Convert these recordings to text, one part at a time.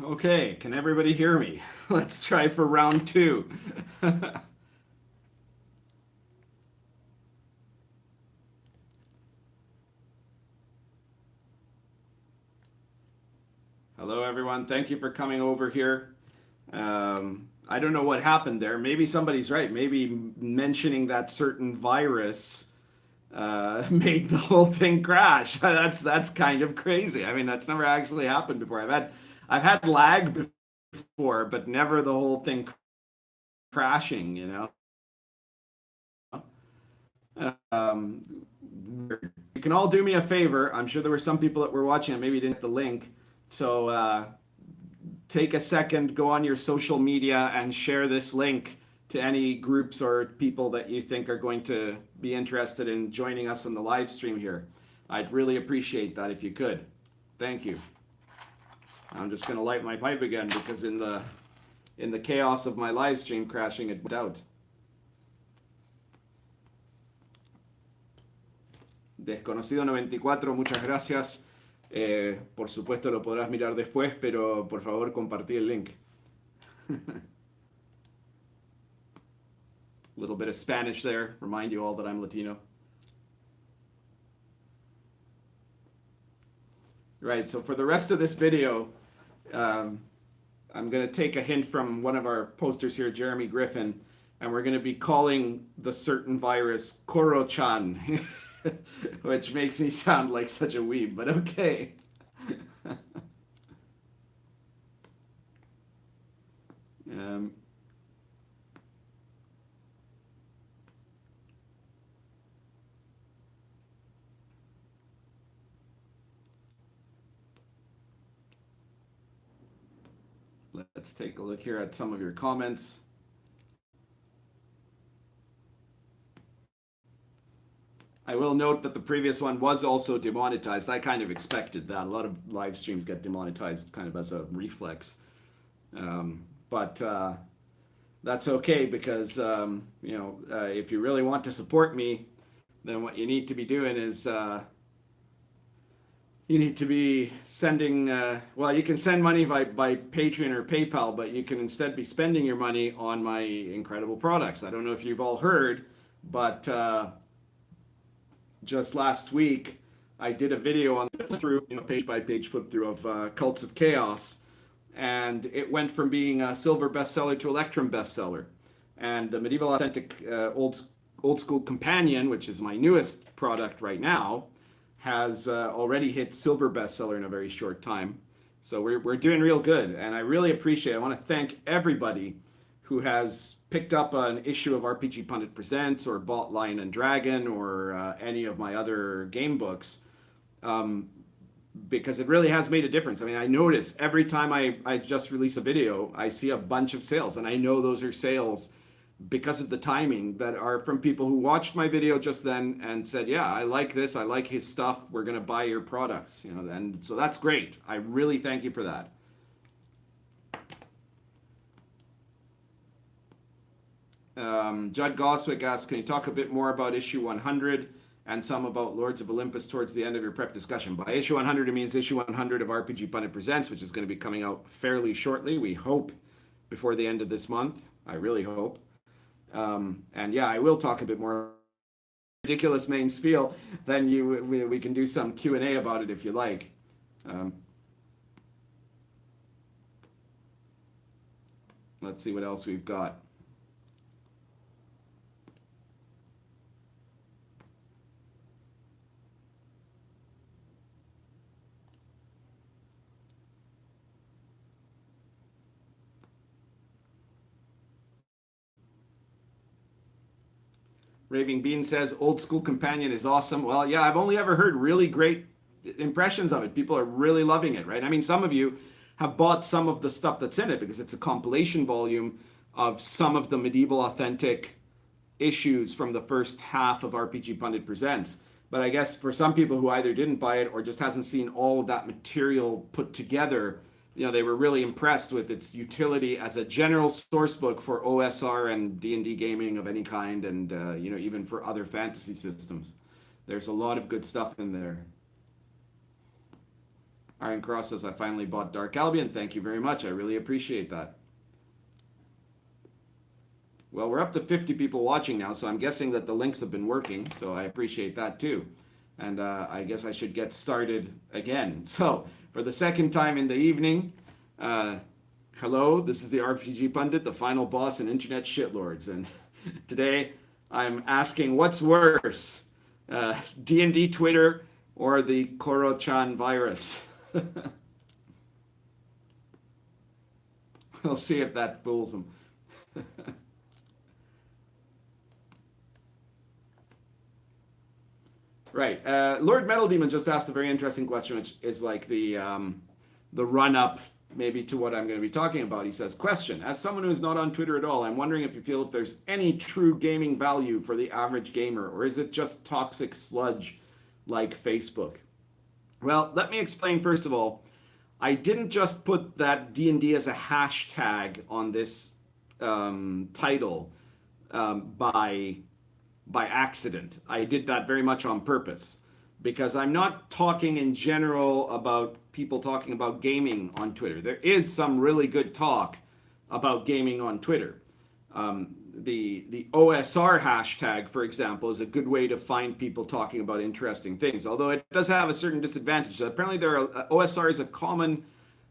Okay, can everybody hear me? Let's try for round two. Hello, everyone. Thank you for coming over here. I don't know what happened there. Maybe somebody's right. Maybe mentioning that certain virus made the whole thing crash. That's kind of crazy. I mean, that's never actually happened before. I've had lag before, but never the whole thing crashing. Um, you can all do me a favor. I'm sure there were some people that were watching it, maybe didn't get the link. So take a second, go on your social media and share this link to any groups or people that you think are going to be interested in joining us in the live stream here. I'd really appreciate that if you could. Thank you. I'm just going to light my pipe again because in the chaos of my live stream crashing, it went out. Desconocido 94, muchas gracias. Por supuesto lo podrás mirar después, pero por favor compartí el link. A little bit of Spanish there. Remind you all that I'm Latino. Right, so for the rest of this video, I'm going to take a hint from one of our posters here, Jeremy Griffin, and we're going to be calling the certain virus Corrosion, which makes me sound like such a weeb, but okay. um, let's take a look here at some of your comments. I will note that the previous one was also demonetized. I kind of expected that. A lot of live streams get demonetized kind of as a reflex. But that's okay because, if you really want to support me, then what you need to be doing is you need to be sending, you can send money by Patreon or PayPal, but you can instead be spending your money on my incredible products. I don't know if you've all heard, but just last week, I did a video on the flip through, page by page flip through of Cults of Chaos, and it went from being a silver bestseller to Electrum bestseller. And the Medieval Authentic Old School Companion, which is my newest product right now, has already hit silver bestseller in a very short time. So we're doing real good, and I really appreciate it. I want to thank everybody who has picked up an issue of RPG Pundit Presents or bought Lion and Dragon or any of my other game books, because it really has made a difference. I mean, I notice every time I just release a video, I see a bunch of sales, and I know those are sales because of the timing that are from people who watched my video just then and said, yeah, I like this, I like his stuff, we're going to buy your products, and so that's great. I really thank you for that. Judd Goswick asks, can you talk a bit more about issue 100 and some about Lords of Olympus towards the end of your prep discussion? By issue 100, it means issue 100 of RPG Pundit Presents, which is going to be coming out fairly shortly. We hope before the end of this month. I really hope. And yeah, I will talk a bit more ridiculous main spiel. Then we can do some Q&A about it if you like. Let's see what else we've got. Raving Bean says, Old School Companion is awesome. Well, yeah, I've only ever heard really great impressions of it. People are really loving it, right? I mean, some of you have bought some of the stuff that's in it because it's a compilation volume of some of the medieval authentic issues from the first half of RPG Pundit Presents. But I guess for some people who either didn't buy it or just hasn't seen all of that material put together, they were really impressed with its utility as a general source book for OSR and D&D gaming of any kind, and even for other fantasy systems. There's a lot of good stuff in there. Iron Cross says, I finally bought Dark Albion. Thank you very much. I really appreciate that. Well, we're up to 50 people watching now, so I'm guessing that the links have been working, so I appreciate that too. And I guess I should get started again. So, for the second time in the evening, hello, this is the RPG Pundit, the final boss in Internet Shitlords. And today, I'm asking what's worse, D&D Twitter or the Corrosion virus? We'll see if that fools them. Right. Lord Metal Demon just asked a very interesting question, which is like the run-up maybe to what I'm going to be talking about. He says, question, as someone who is not on Twitter at all, I'm wondering if you feel if there's any true gaming value for the average gamer, or is it just toxic sludge like Facebook? Well, let me explain first of all. I didn't just put that D&D as a hashtag on this title by accident. I did that very much on purpose because I'm not talking in general about people talking about gaming on Twitter. There is some really good talk about gaming on Twitter. The OSR hashtag, for example, is a good way to find people talking about interesting things, although it does have a certain disadvantage. Apparently, OSR is a common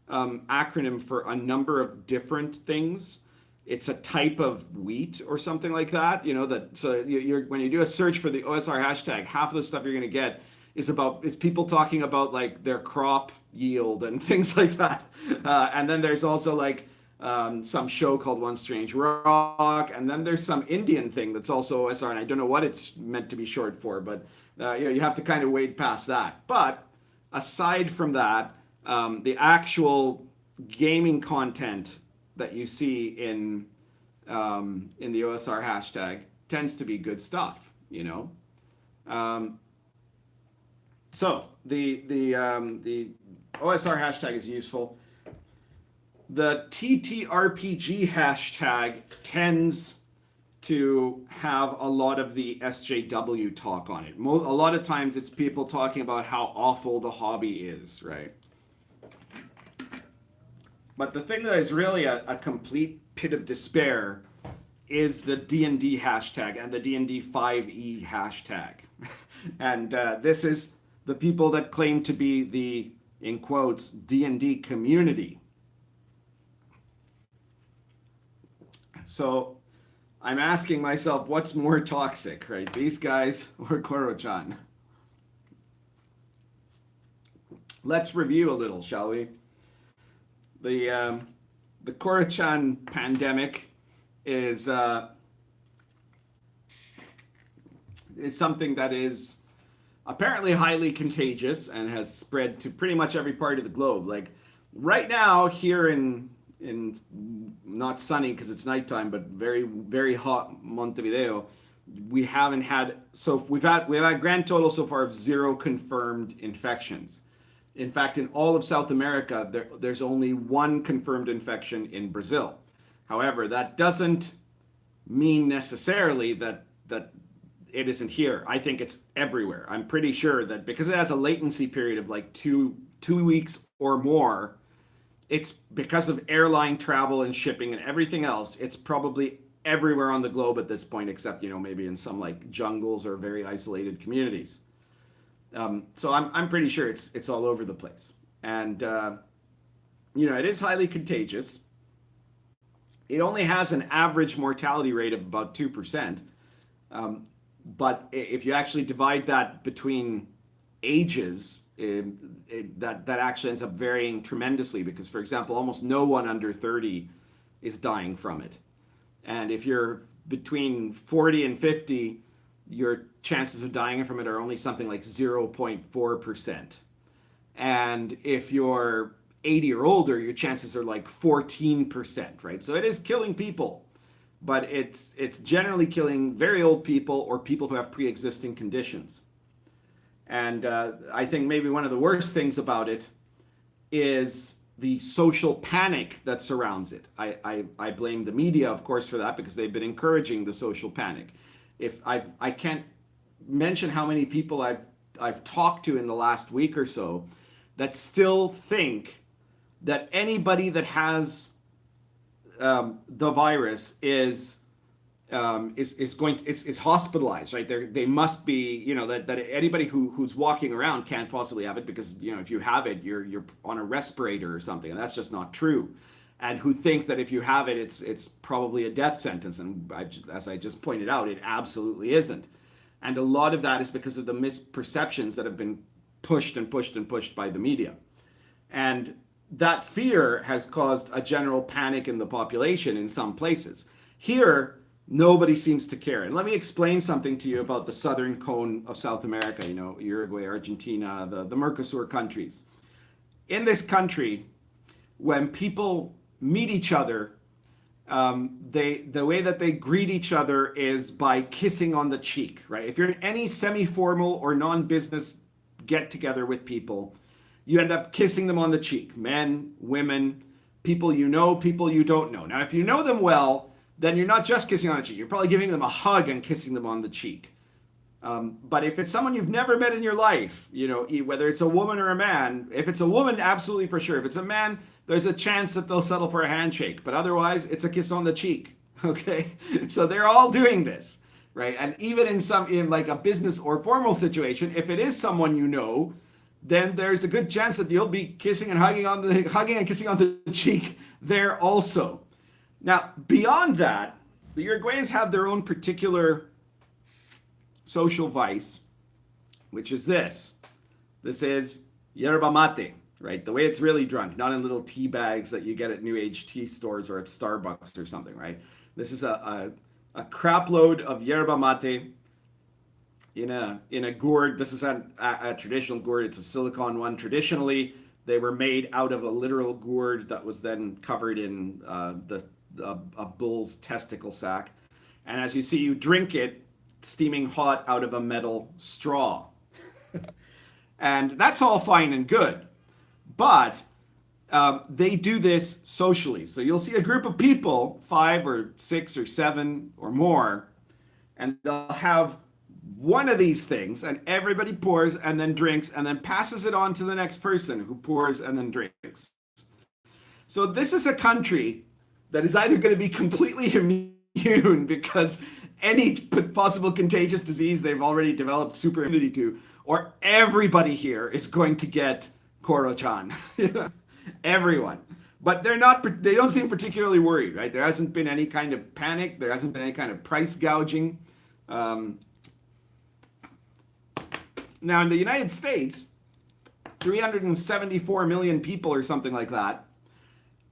acronym for a number of different things. It's a type of wheat or something like that, so when you do a search for the OSR hashtag, half of the stuff you're going to get is people talking about like their crop yield and things like that. And then there's also like some show called One Strange Rock, and then there's some Indian thing that's also OSR, and I don't know what it's meant to be short for, but you have to kind of wade past that. But aside from that, the actual gaming content that you see in the OSR hashtag tends to be good stuff, So the OSR hashtag is useful. The TTRPG hashtag tends to have a lot of the SJW talk on it. A lot of times it's people talking about how awful the hobby is, right? But the thing that is really a complete pit of despair is the D&D hashtag and the D&D 5e hashtag. And this is the people that claim to be the, in quotes, D&D community. So I'm asking myself, what's more toxic, right? These guys or Corrosion? Let's review a little, shall we? The Corrosion pandemic is something that is apparently highly contagious and has spread to pretty much every part of the globe. Like right now here in not sunny because it's nighttime, but very, very hot Montevideo, we've had a grand total so far of 0 confirmed infections. In fact, in all of South America, there's only 1 confirmed infection in Brazil. However, that doesn't mean necessarily that it isn't here. I think it's everywhere. I'm pretty sure that because it has a latency period of like two weeks or more, it's because of airline travel and shipping and everything else, it's probably everywhere on the globe at this point, except, maybe in some like jungles or very isolated communities. So I'm pretty sure it's all over the place. And, it is highly contagious. It only has an average mortality rate of about 2%. But if you actually divide that between ages, that actually ends up varying tremendously because, for example, almost no one under 30 is dying from it. And if you're between 40 and 50, your chances of dying from it are only something like 0.4%. And if you're 80 or older, your chances are like 14%, right? So it is killing people, but it's generally killing very old people or people who have pre-existing conditions. And I think maybe one of the worst things about it is the social panic that surrounds it. I blame the media, of course, for that because they've been encouraging the social panic. If I can't mention how many people I've talked to in the last week or so that still think that anybody that has the virus is hospitalized, right? They must be, that anybody who's walking around can't possibly have it because, if you have it, you're on a respirator or something, and that's just not true. And who think that if you have it, it's probably a death sentence. And as I just pointed out, it absolutely isn't. And a lot of that is because of the misperceptions that have been pushed and pushed and pushed by the media. And that fear has caused a general panic in the population in some places. Here, nobody seems to care. And let me explain something to you about the southern cone of South America, Uruguay, Argentina, the Mercosur countries. In this country, when people meet each other, the way that they greet each other is by kissing on the cheek, right? If you're in any semi-formal or non-business get-together with people, you end up kissing them on the cheek. Men, women, people you know, people you don't know. Now, if you know them well, then you're not just kissing on the cheek. You're probably giving them a hug and kissing them on the cheek. But if it's someone you've never met in your life, whether it's a woman or a man, if it's a woman, absolutely for sure. If it's a man, there's a chance that they'll settle for a handshake. But otherwise, it's a kiss on the cheek. Okay? So they're all doing this, right? And even in like a business or formal situation, if it is someone you know, then there's a good chance that you'll be kissing and hugging and kissing on the cheek there also. Now, beyond that, the Uruguayans have their own particular social vice, which is this. This is yerba mate, right? The way it's really drunk, not in little tea bags that you get at New Age tea stores or at Starbucks or something, right? This is a crap load of yerba mate in a gourd. This is a traditional gourd. It's a silicone one. Traditionally, they were made out of a literal gourd that was then covered in a bull's testicle sac. And as you see, you drink it steaming hot out of a metal straw. And that's all fine and good. But they do this socially. So you'll see a group of people, 5 or 6 or 7 or more, and they'll have one of these things, and everybody pours and then drinks and then passes it on to the next person who pours and then drinks. So this is a country that is either going to be completely immune because any possible contagious disease they've already developed super immunity to, or everybody here is going to get Corrosion. Everyone. But they don't seem particularly worried, right? There hasn't been any kind of panic. There hasn't been any kind of price gouging. Now, in the United States, 374 million people or something like that,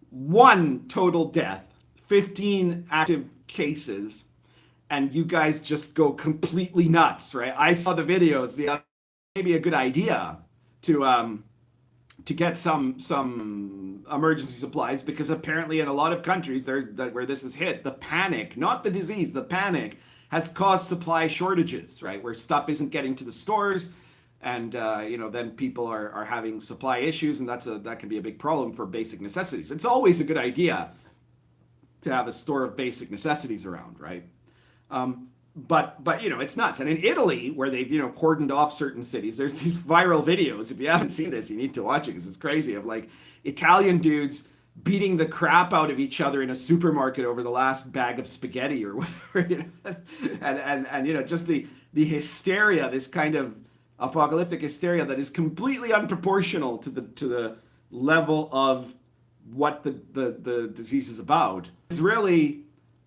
1 total death, 15 active cases, and you guys just go completely nuts, right? I saw the videos. Maybe a good idea to get some emergency supplies, because apparently in a lot of countries where this is hit, the panic, not the disease, the panic has caused supply shortages, right? Where stuff isn't getting to the stores, and then people are having supply issues, and that can be a big problem for basic necessities. It's always a good idea to have a store of basic necessities around, right? But it's nuts. And in Italy, where they've cordoned off certain cities, there's these viral videos. If you haven't seen this, you need to watch it because it's crazy, of like Italian dudes beating the crap out of each other in a supermarket over the last bag of spaghetti or whatever, and just the hysteria, this kind of apocalyptic hysteria that is completely unproportional to the level of what the disease is about. It's really,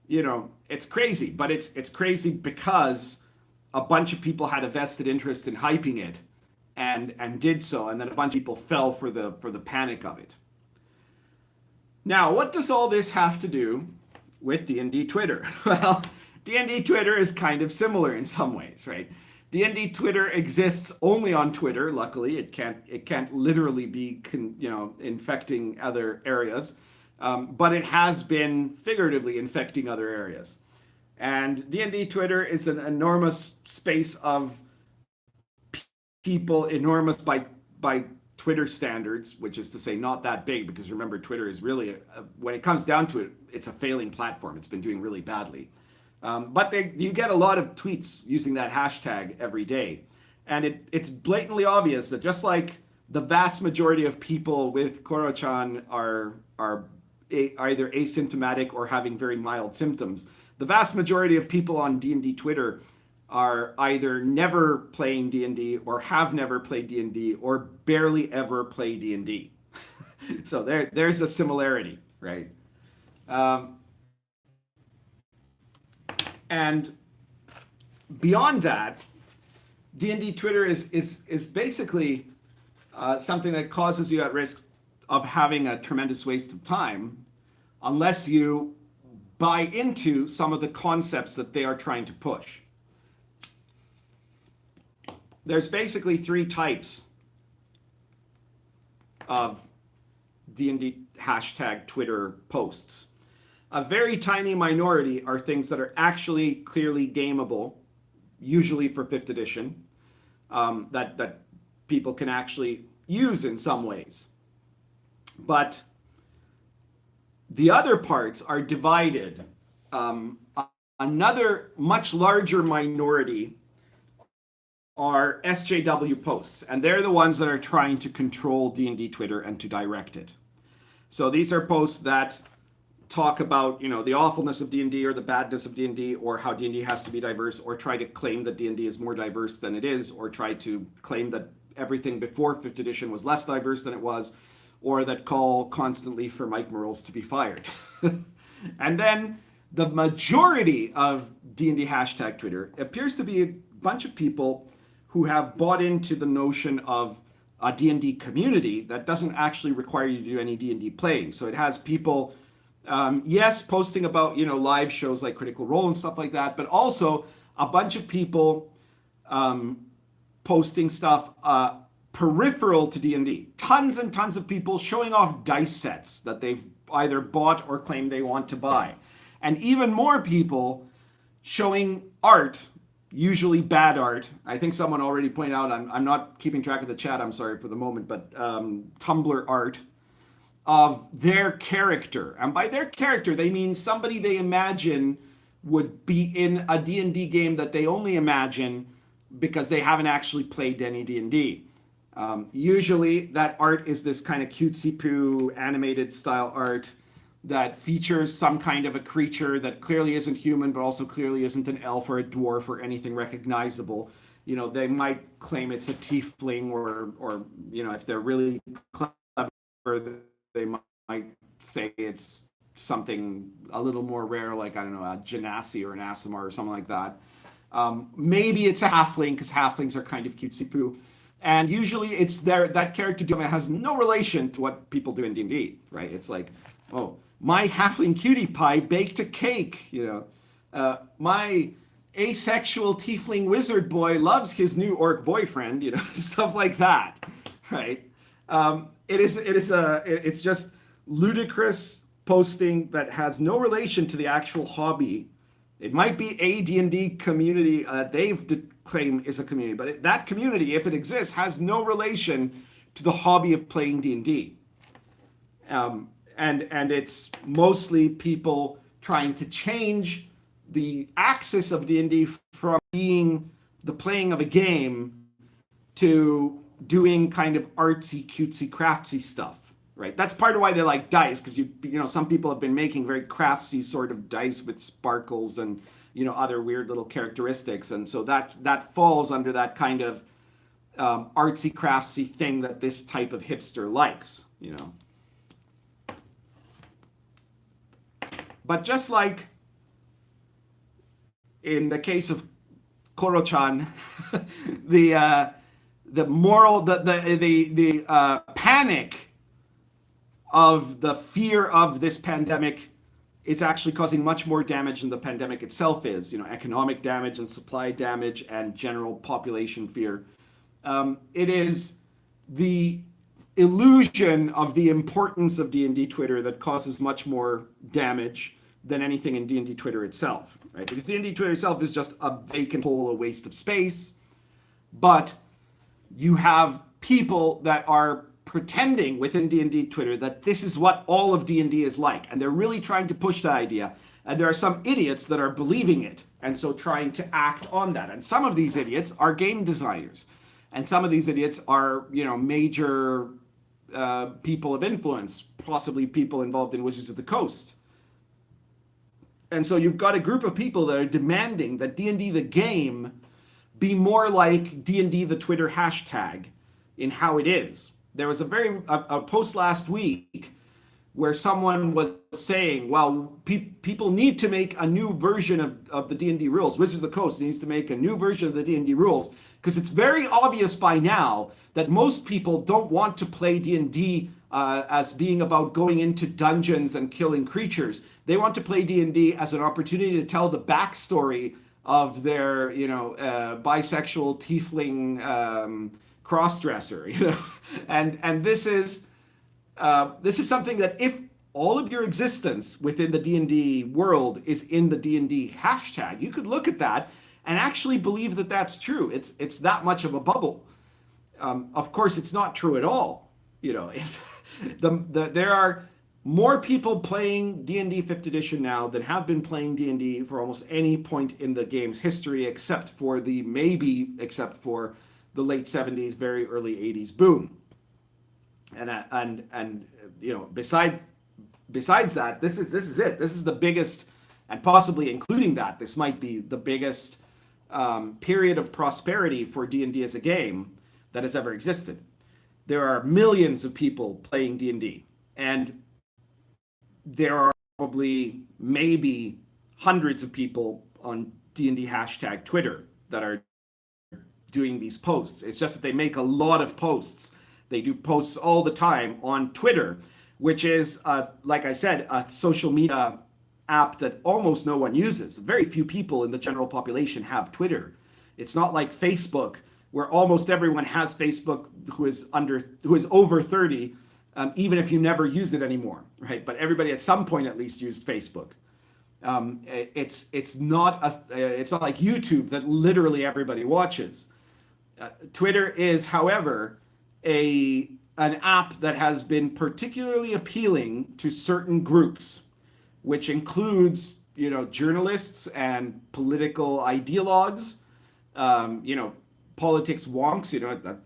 it's crazy, but it's crazy because a bunch of people had a vested interest in hyping it and did so, and then a bunch of people fell for the panic of it. Now, what does all this have to do with D&D Twitter? Well, D&D Twitter is kind of similar in some ways, right? D&D Twitter exists only on Twitter. Luckily, it can't literally be infecting other areas, but it has been figuratively infecting other areas. And D&D Twitter is an enormous space of people, enormous by Twitter standards, which is to say not that big, because remember, Twitter is really, when it comes down to it, it's a failing platform. It's been doing really badly. But you get a lot of tweets using that hashtag every day. And it's blatantly obvious that just like the vast majority of people with Corrosion are either asymptomatic or having very mild symptoms. The vast majority of people on D&D Twitter are either never playing D&D or have never played D&D or barely ever play D&D. So there's a similarity, right? And beyond that, D&D Twitter is basically something that causes you at risk of having a tremendous waste of time unless you buy into some of the concepts that they are trying to push. There's basically 3 types of D&D hashtag Twitter posts. A very tiny minority are things that are actually clearly gameable, usually for 5th edition, that people can actually use in some ways. But the other parts are divided. Another much larger minority are SJW posts, and they're the ones that are trying to control D&D Twitter and to direct it. So these are posts that talk about, the awfulness of D&D or the badness of D&D or how D&D has to be diverse, or try to claim that D&D is more diverse than it is, or try to claim that everything before 5th edition was less diverse than it was, or that call constantly for Mike Merles to be fired. And then the majority of D&D hashtag Twitter appears to be a bunch of people who have bought into the notion of a D&D community that doesn't actually require you to do any D&D playing. So it has people, yes, posting about, live shows like Critical Role and stuff like that, but also a bunch of people posting stuff peripheral to D&D. Tons and tons of people showing off dice sets that they've either bought or claim they want to buy. And even more people showing art, usually bad art. I think someone already pointed out, I'm not keeping track of the chat, I'm sorry for the moment, but Tumblr art of their character. And by their character, they mean somebody they imagine would be in a D&D game that they only imagine because they haven't actually played any D&D. Usually that art is this kind of cutesy-poo animated style art that features some kind of a creature that clearly isn't human, but also clearly isn't an elf or a dwarf or anything recognizable. They might claim it's a tiefling, or if they're really clever, they might say it's something a little more rare, like, I don't know, a genasi or an Aasimar or something like that. Maybe it's a halfling, because halflings are kind of cutesy-poo. And usually it's that character has no relation to what people do in D&D, right? It's like, oh, my halfling cutie pie baked a cake, my asexual tiefling wizard boy loves his new orc boyfriend, stuff like that, right? It's just ludicrous posting that has no relation to the actual hobby. It might be a D&D community they've claimed is a community, but that community, if it exists, has no relation to the hobby of playing D&D. And it's mostly people trying to change the axis of D&D from being the playing of a game to doing kind of artsy, cutesy, craftsy stuff, right? That's part of why they like dice, because some people have been making very craftsy sort of dice with sparkles and other weird little characteristics, and so that falls under that kind of artsy, craftsy thing that this type of hipster likes, But just like in the case of Koro-chan, the panic of the fear of this pandemic is actually causing much more damage than the pandemic itself is. Economic damage and supply damage and general population fear. It is the illusion of the importance of D&D Twitter that causes much more damage than anything in D&D Twitter itself, right? Because D&D Twitter itself is just a vacant hole, a waste of space. But you have people that are pretending within D&D Twitter that this is what all of D&D is like, and they're really trying to push that idea. And there are some idiots that are believing it, and so trying to act on that. And some of these idiots are game designers. And some of these idiots are, major people of influence, possibly people involved in Wizards of the Coast. And so you've got a group of people that are demanding that D&D the game be more like D&D the Twitter hashtag in how it is. There was a post last week where someone was saying, well, people need to make a new version of the D&D rules. Wizards of the Coast needs to make a new version of the D&D rules because it's very obvious by now that most people don't want to play D&D as being about going into dungeons and killing creatures. They want to play D&D as an opportunity to tell the backstory of their, bisexual tiefling crossdresser, and this is something that if all of your existence within the D&D world is in the D&D hashtag, you could look at that and actually believe that that's true. It's that much of a bubble. Of course, it's not true at all. There are more people playing D&D 5th edition now than have been playing D&D for almost any point in the game's history, except for the late 70s, very early 80s boom. And besides that, this is it. This is the biggest, and possibly including that, this might be the biggest period of prosperity for D&D as a game that has ever existed. There are millions of people playing D&D, and there are probably maybe hundreds of people on D&D hashtag Twitter that are doing these posts. It's just that they make a lot of posts. They do posts all the time on Twitter, which is, like I said, a social media app that almost no one uses. Very few people in the general population have Twitter. It's not like Facebook, where almost everyone has Facebook who is over 30, even if you never use it anymore, right? But everybody at some point at least used Facebook. It's not like YouTube that literally everybody watches. Twitter is, however, an app that has been particularly appealing to certain groups, which includes, journalists and political ideologues, politics wonks.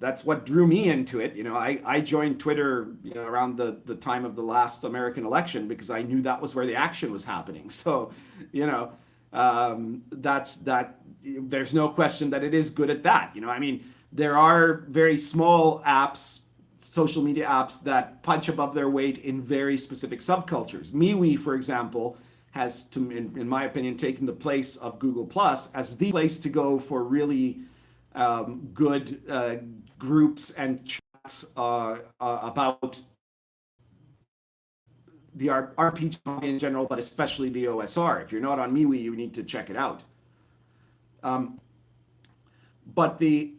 That's what drew me into it. I joined Twitter, around the time of the last American election because I knew that was where the action was happening. So, there's no question that it is good at that. There are very small apps, social media apps that punch above their weight in very specific subcultures. Mewe, for example, has, in my opinion, taken the place of Google Plus as the place to go for really good groups and chats about the RPG in general, but especially the OSR. If you're not on Mewe, you need to check it out. But the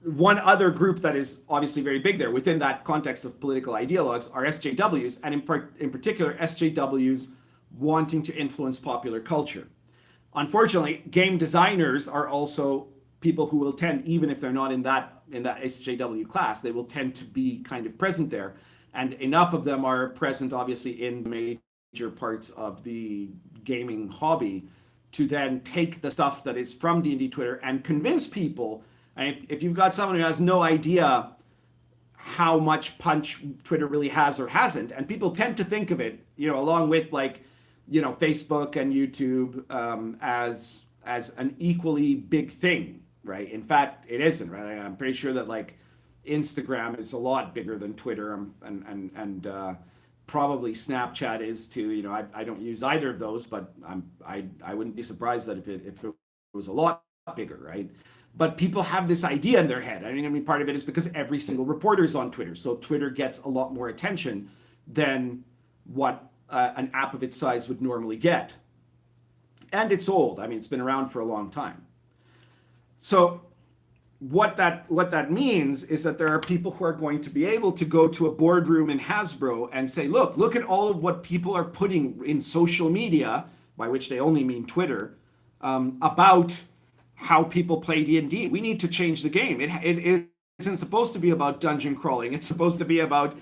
one other group that is obviously very big there within that context of political ideologues are SJWs, and in particular SJWs wanting to influence popular culture. Unfortunately, game designers are also people who will tend, even if they're not in that SJW class, they will tend to be kind of present there. And enough of them are present, obviously, in major parts of the gaming hobby to then take the stuff that is from D&D Twitter and convince people. And if you've got someone who has no idea how much punch Twitter really has or hasn't, and people tend to think of it, along with Facebook and YouTube as an equally big thing, right? In fact, it isn't, right? I'm pretty sure that Instagram is a lot bigger than Twitter, and probably Snapchat is too. I don't use either of those, but I wouldn't be surprised that if it was a lot bigger, right? But people have this idea in their head. Part of it is because every single reporter is on Twitter, so Twitter gets a lot more attention than what an app of its size would normally get. And it's old. It's been around for a long time. So what that means is that there are people who are going to be able to go to a boardroom in Hasbro and say, look at all of what people are putting in social media, by which they only mean Twitter, about how people play D&D. We need to change the game. It isn't supposed to be about dungeon crawling. It's supposed to be about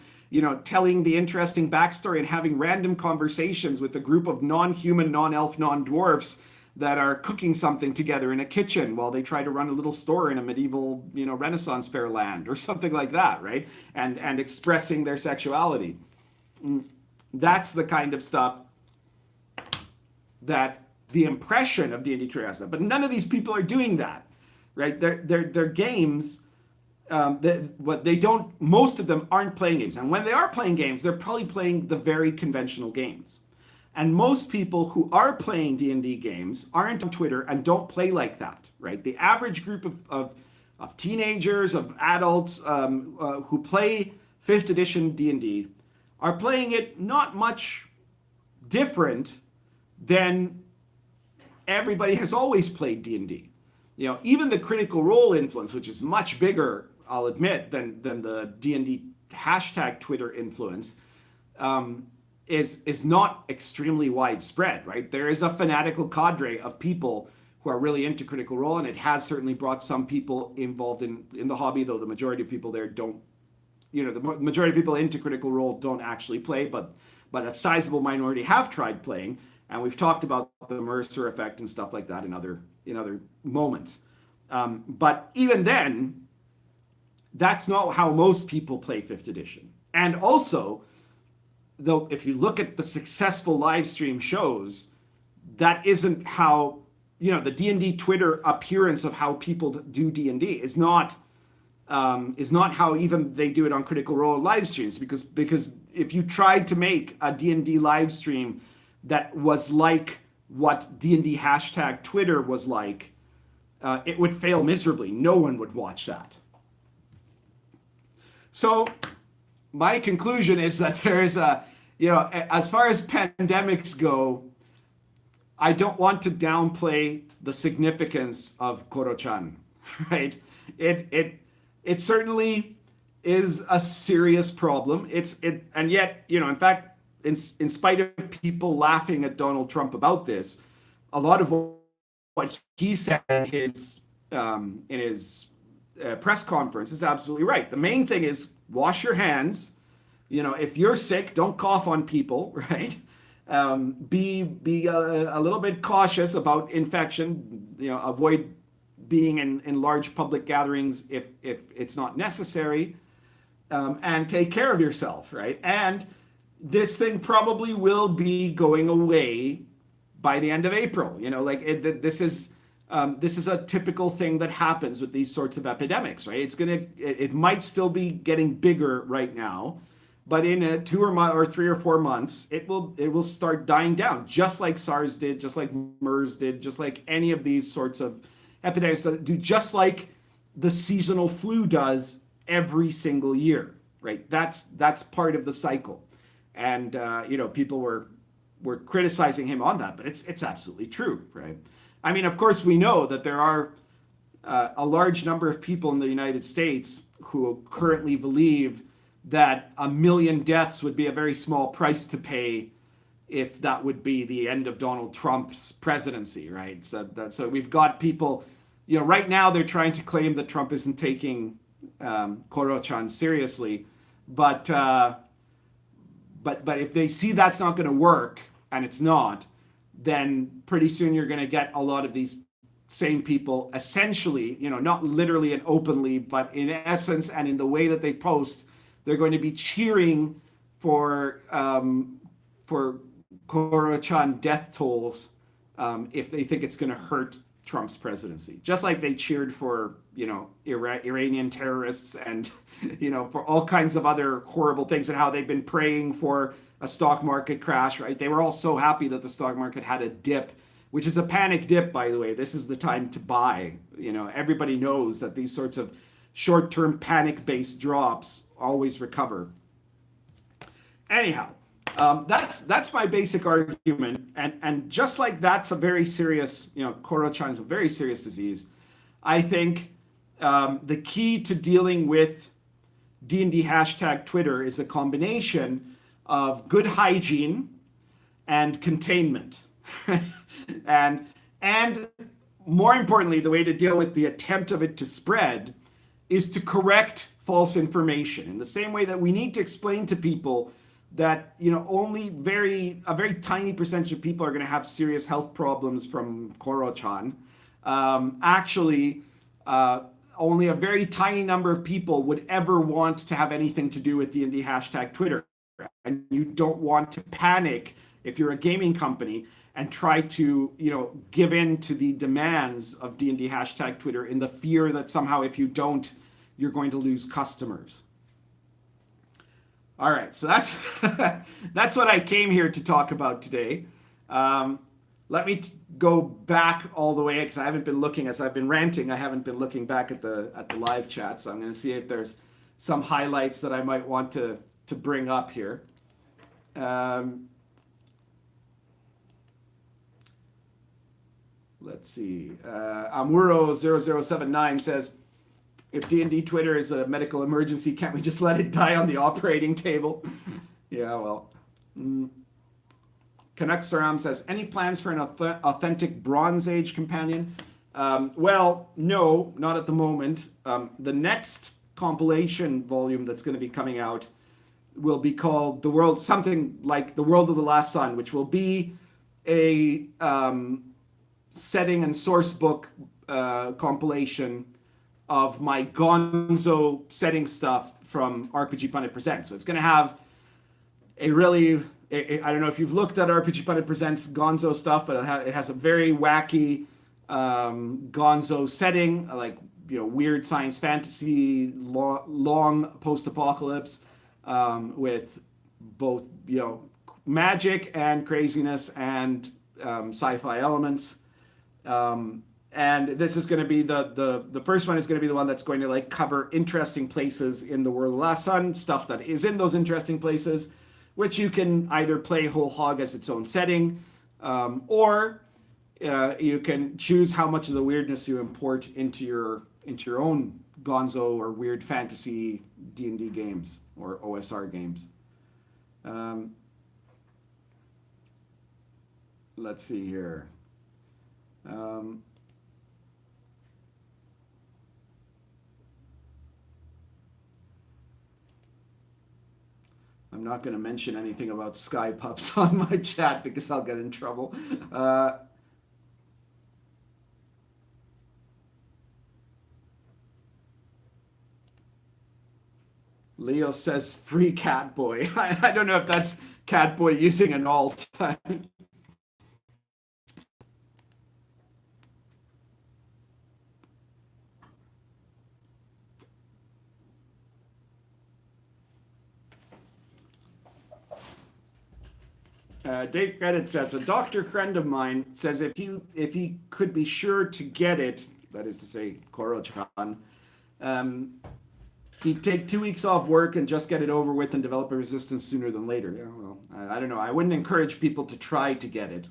telling the interesting backstory and having random conversations with a group of non-human, non-elf, non-dwarfs that are cooking something together in a kitchen while they try to run a little store in a medieval, Renaissance fair land or something like that, right? And expressing their sexuality. That's the kind of stuff that the impression of D&D Twitter has. But none of these people are doing that, right? They're games. Most of them aren't playing games. And when they are playing games, they're probably playing the very conventional games. And most people who are playing D&D games aren't on Twitter and don't play like that, right? The average group of teenagers, of adults who play 5th edition D&D are playing it not much different than everybody has always played D&D. Even the Critical Role influence, which is much bigger, I'll admit, than the D&D hashtag Twitter influence, is not extremely widespread, right? There is a fanatical cadre of people who are really into Critical Role, and it has certainly brought some people involved in the hobby, though the majority of people there don't, the majority of people into Critical Role don't actually play, but a sizable minority have tried playing, and we've talked about the Mercer effect and stuff like that in other moments. But even then, that's not how most people play 5th edition. And also, though, if you look at the successful live stream shows, that isn't how, the D&D Twitter appearance of how people do D&D is not how even they do it on Critical Role live streams, because if you tried to make a D&D live stream that was like what D&D hashtag Twitter was like, it would fail miserably. No one would watch that. So my conclusion is that there is as far as pandemics go, I don't want to downplay the significance of Corrosion, right? It certainly is a serious problem. And yet, in fact, in spite of people laughing at Donald Trump about this, a lot of what he said in his press conference is absolutely right. The main thing is wash your hands. If you're sick, don't cough on people, right? Be a little bit cautious about infection. Avoid being in large public gatherings if it's not necessary, and take care of yourself, right? And this thing probably will be going away by the end of April. This is a typical thing that happens with these sorts of epidemics, right? It might still be getting bigger right now, but in 2 or 3 or 4 months, it will start dying down, just like SARS did, just like MERS did, just like any of these sorts of epidemics that do, just like the seasonal flu does every single year, right? That's part of the cycle. And people were criticizing him on that, but it's absolutely true, right? I mean, of course, we know that there are a large number of people in the United States who currently believe that 1 million deaths would be a very small price to pay if that would be the end of Donald Trump's presidency, right? So we've got people, right now they're trying to claim that Trump isn't taking Corrosion seriously, but if they see that's not going to work, and it's not, then pretty soon you're going to get a lot of these same people essentially, not literally and openly, but in essence and in the way that they post, they're going to be cheering for Corrosion death tolls if they think it's going to hurt Trump's presidency. Just like they cheered for, Iranian terrorists and, for all kinds of other horrible things, and how they've been praying for a stock market crash, right? They were all so happy that the stock market had a dip, which is a panic dip, by the way. This is the time to buy. Everybody knows that these sorts of short-term panic-based drops always recover. Anyhow, that's my basic argument. And just like that's a very serious, Corrosion is a very serious disease, I think the key to dealing with D&D hashtag Twitter is a combination of good hygiene and containment. and more importantly, the way to deal with the attempt of it to spread is to correct false information in the same way that we need to explain to people that, only a very tiny percentage of people are going to have serious health problems from Corrosion. Actually, only a very tiny number of people would ever want to have anything to do with D&D hashtag Twitter. And you don't want to panic if you're a gaming company and try to, give in to the demands of D&D hashtag Twitter in the fear that somehow if you don't, you're going to lose customers. All right, so that's that's what I came here to talk about today. Let me go back all the way because I haven't been looking as I've been ranting. I haven't been looking back at the live chat, so I'm going to see if there's some highlights that I might want to bring up here. Let's see. Amuro0079 says, if D&D Twitter is a medical emergency, can't we just let it die on the operating table? Yeah, well. Canuck Saram says, any plans for an authentic Bronze Age companion? Well, no, not at the moment. The next compilation volume that's going to be coming out will be called something like The World of the Last Sun, which will be a setting and source book compilation of my gonzo setting stuff from RPG Pundit Presents. So it's going to have a really, I don't know if you've looked at RPG Pundit Presents gonzo stuff, but it has a very wacky gonzo setting, like, weird science fantasy, long post-apocalypse, with both, magic and craziness and sci-fi elements. And this is going to be the first one is going to be the one that's going to cover interesting places in the World of the Last Sun, stuff that is in those interesting places, which you can either play whole hog as its own setting, or you can choose how much of the weirdness you import into your own gonzo or weird fantasy D&D games or OSR games. Let's see here. I'm not going to mention anything about Sky Pups on my chat because I'll get in trouble. Leo says free Catboy. I don't know if that's Catboy using an alt. Dave Credit says, a doctor friend of mine says if he could be sure to get it, that is to say, Corrosion, he'd take 2 weeks off work and just get it over with and develop a resistance sooner than later. Yeah, well, I don't know. I wouldn't encourage people to try to get it.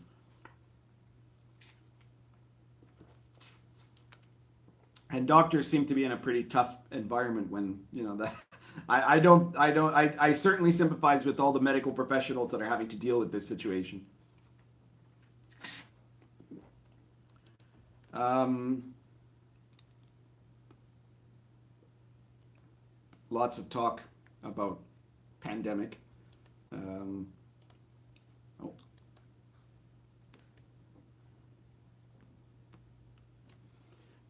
And doctors seem to be in a pretty tough environment when, that. I certainly sympathize with all the medical professionals that are having to deal with this situation. Lots of talk about pandemic.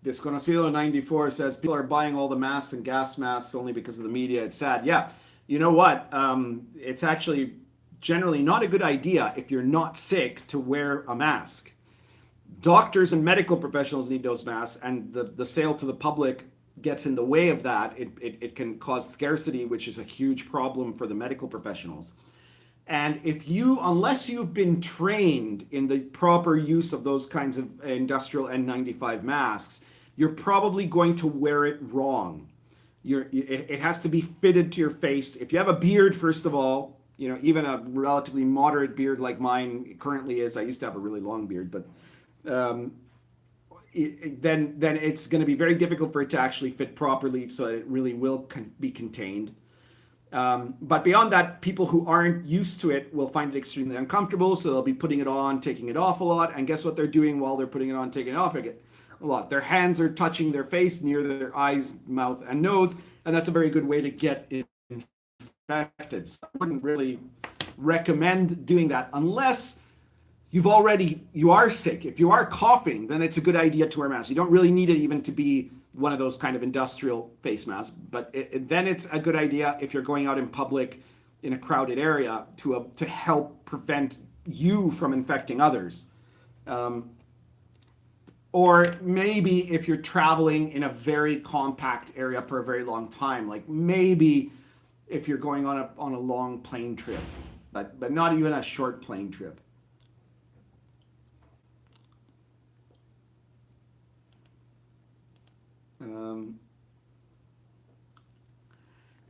Desconocido 94 says people are buying all the masks and gas masks only because of the media. It's sad. Yeah, you know what? It's actually generally not a good idea if you're not sick to wear a mask. Doctors and medical professionals need those masks, and the sale to the public gets in the way of that. It can cause scarcity, which is a huge problem for the medical professionals. And unless you've been trained in the proper use of those kinds of industrial N95 masks, you're probably going to wear it wrong. It has to be fitted to your face. If you have a beard, first of all, even a relatively moderate beard like mine currently is. I used to have a really long beard, but then it's going to be very difficult for it to actually fit properly, so that it really will be contained. But beyond that, people who aren't used to it will find it extremely uncomfortable, so they'll be putting it on, taking it off a lot. And guess what they're doing while they're putting it on, taking it off a lot? Their hands are touching their face near their eyes, mouth, and nose, and that's a very good way to get infected. So I wouldn't really recommend doing that unless you are sick. If you are coughing, then it's a good idea to wear a mask. You don't really need it even to be one of those kind of industrial face masks, but then it's a good idea if you're going out in public in a crowded area to help prevent you from infecting others. Or maybe if you're traveling in a very compact area for a very long time, like maybe if you're going on a long plane trip, but not even a short plane trip. $1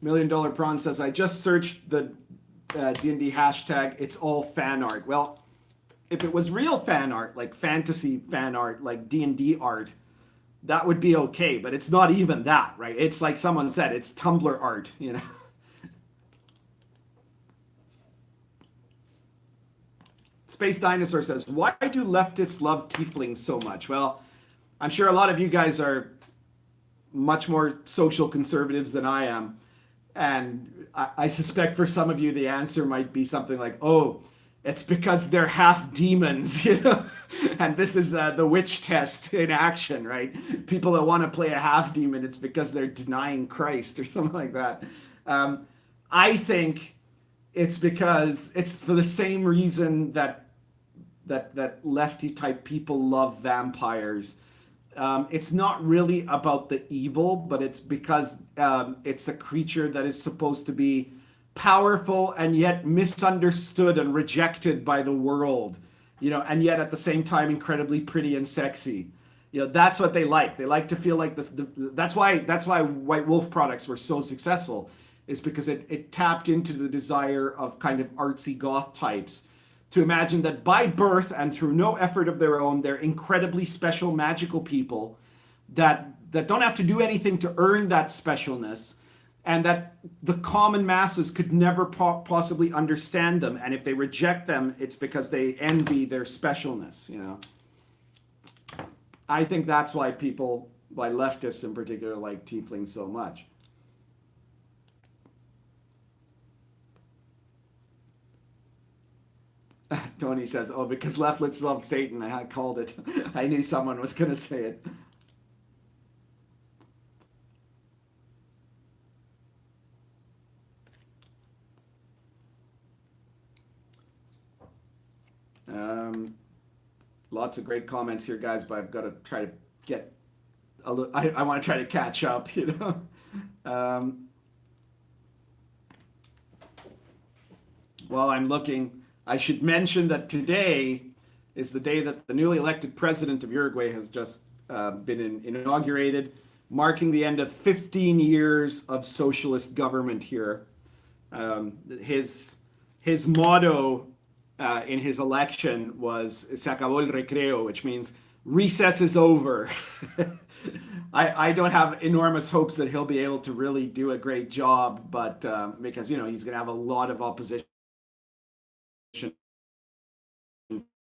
Million Prawn says, I just searched the D&D hashtag. It's all fan art. Well, if it was real fan art, like fantasy fan art, like D&D art, that would be okay. But it's not even that, right? It's like someone said, it's Tumblr art, you know? Space Dinosaur says, why do leftists love tieflings so much? Well, I'm sure a lot of you guys are much more social conservatives than I am. And I suspect for some of you, the answer might be something like, oh, it's because they're half demons, you know? And this is the witch test in action, right? People that want to play a half demon, it's because they're denying Christ or something like that. I think it's because it's for the same reason that lefty type people love vampires. It's not really about the evil, but it's because it's a creature that is supposed to be powerful and yet misunderstood and rejected by the world, you know, and yet at the same time incredibly pretty and sexy. You know, that's what they like. They like to feel like this. That's why White Wolf products were so successful, is because it tapped into the desire of kind of artsy goth types to imagine that by birth and through no effort of their own, they're incredibly special, magical people that don't have to do anything to earn that specialness, and that the common masses could never possibly understand them. And if they reject them, it's because they envy their specialness, you know. I think that's why leftists in particular, like tieflings so much. Tony says, oh, because leftists love Satan. I called it. I knew someone was going to say it. Lots of great comments here, guys, but I've got to try to get a little, I want to try to catch up, you know. While I'm looking, I should mention that today is the day that the newly elected president of Uruguay has just been inaugurated, marking the end of 15 years of socialist government here. His motto in his election was "Se acabó el recreo," which means recess is over. I don't have enormous hopes that he'll be able to really do a great job, but because, you know, he's going to have a lot of opposition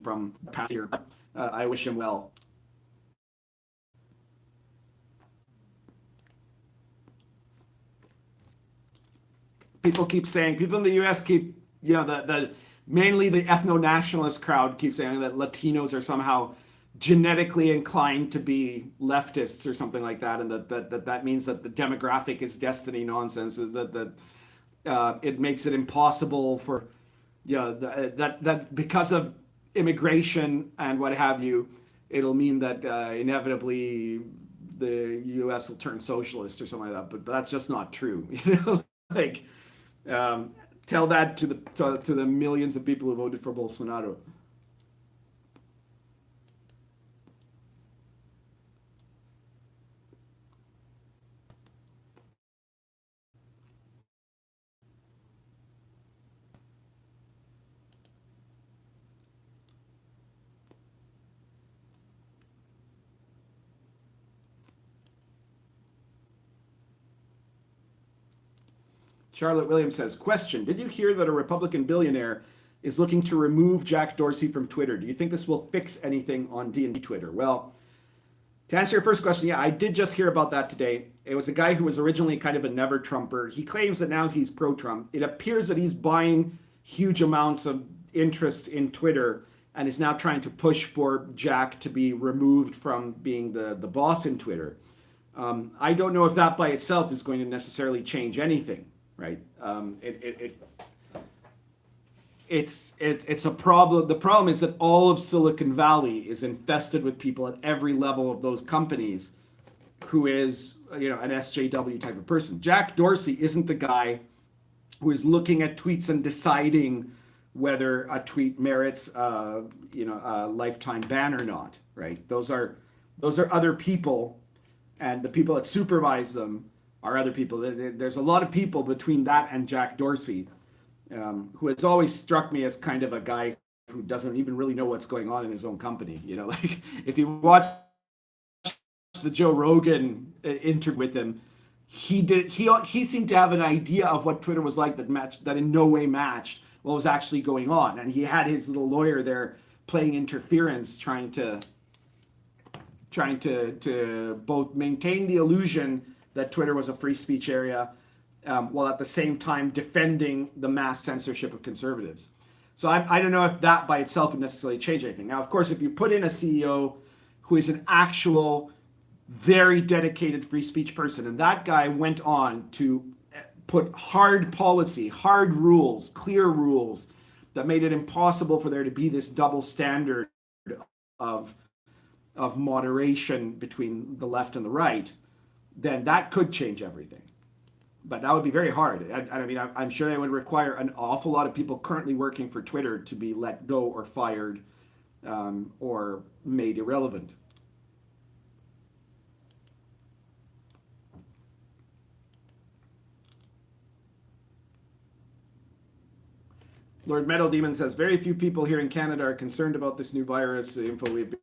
from past year. I wish him well. People in the US keep, you know, mainly the ethno-nationalist crowd keeps saying that Latinos are somehow genetically inclined to be leftists or something like that, and that means that the demographic is destiny nonsense, that it makes it impossible for, you know, that because of immigration and what have you, it'll mean that inevitably the U.S. will turn socialist or something like that. But that's just not true. You know, like tell that to the millions of people who voted for Bolsonaro. Charlotte Williams says, question, did you hear that a Republican billionaire is looking to remove Jack Dorsey from Twitter? Do you think this will fix anything on D&D Twitter? Well, To answer your first question, yeah, I did just hear about that today. It was a guy who was originally kind of a never Trumper. He claims that now he's pro Trump. It appears that he's buying huge amounts of interest in Twitter and is now trying to push for Jack to be removed from being the boss in Twitter. I don't know if that by itself is going to necessarily change anything, right? It's a problem. The problem is that all of Silicon Valley is infested with people at every level of those companies who is, an SJW type of person. Jack Dorsey isn't the guy who is looking at tweets and deciding whether a tweet merits, a lifetime ban or not, right? Those are other people, and the people that supervise them are other people. There's a lot of people between that and Jack Dorsey, who has always struck me as kind of a guy who doesn't even really know what's going on in his own company. Like if you watch the Joe Rogan interview with him, he seemed to have an idea of what Twitter was like that in no way matched what was actually going on, and he had his little lawyer there playing interference, trying to both maintain the illusion that Twitter was a free speech area, while at the same time defending the mass censorship of conservatives. So I don't know if that by itself would necessarily change anything. Now, of course, if you put in a CEO who is an actual, very dedicated free speech person, and that guy went on to put hard policy, hard rules, clear rules that made it impossible for there to be this double standard of moderation between the left and the right, then that could change everything. But that would be very hard. I'm sure it would require an awful lot of people currently working for Twitter to be let go or fired, or made irrelevant. Lord Metal Demon says, very few people here in Canada are concerned about this new virus. The info we've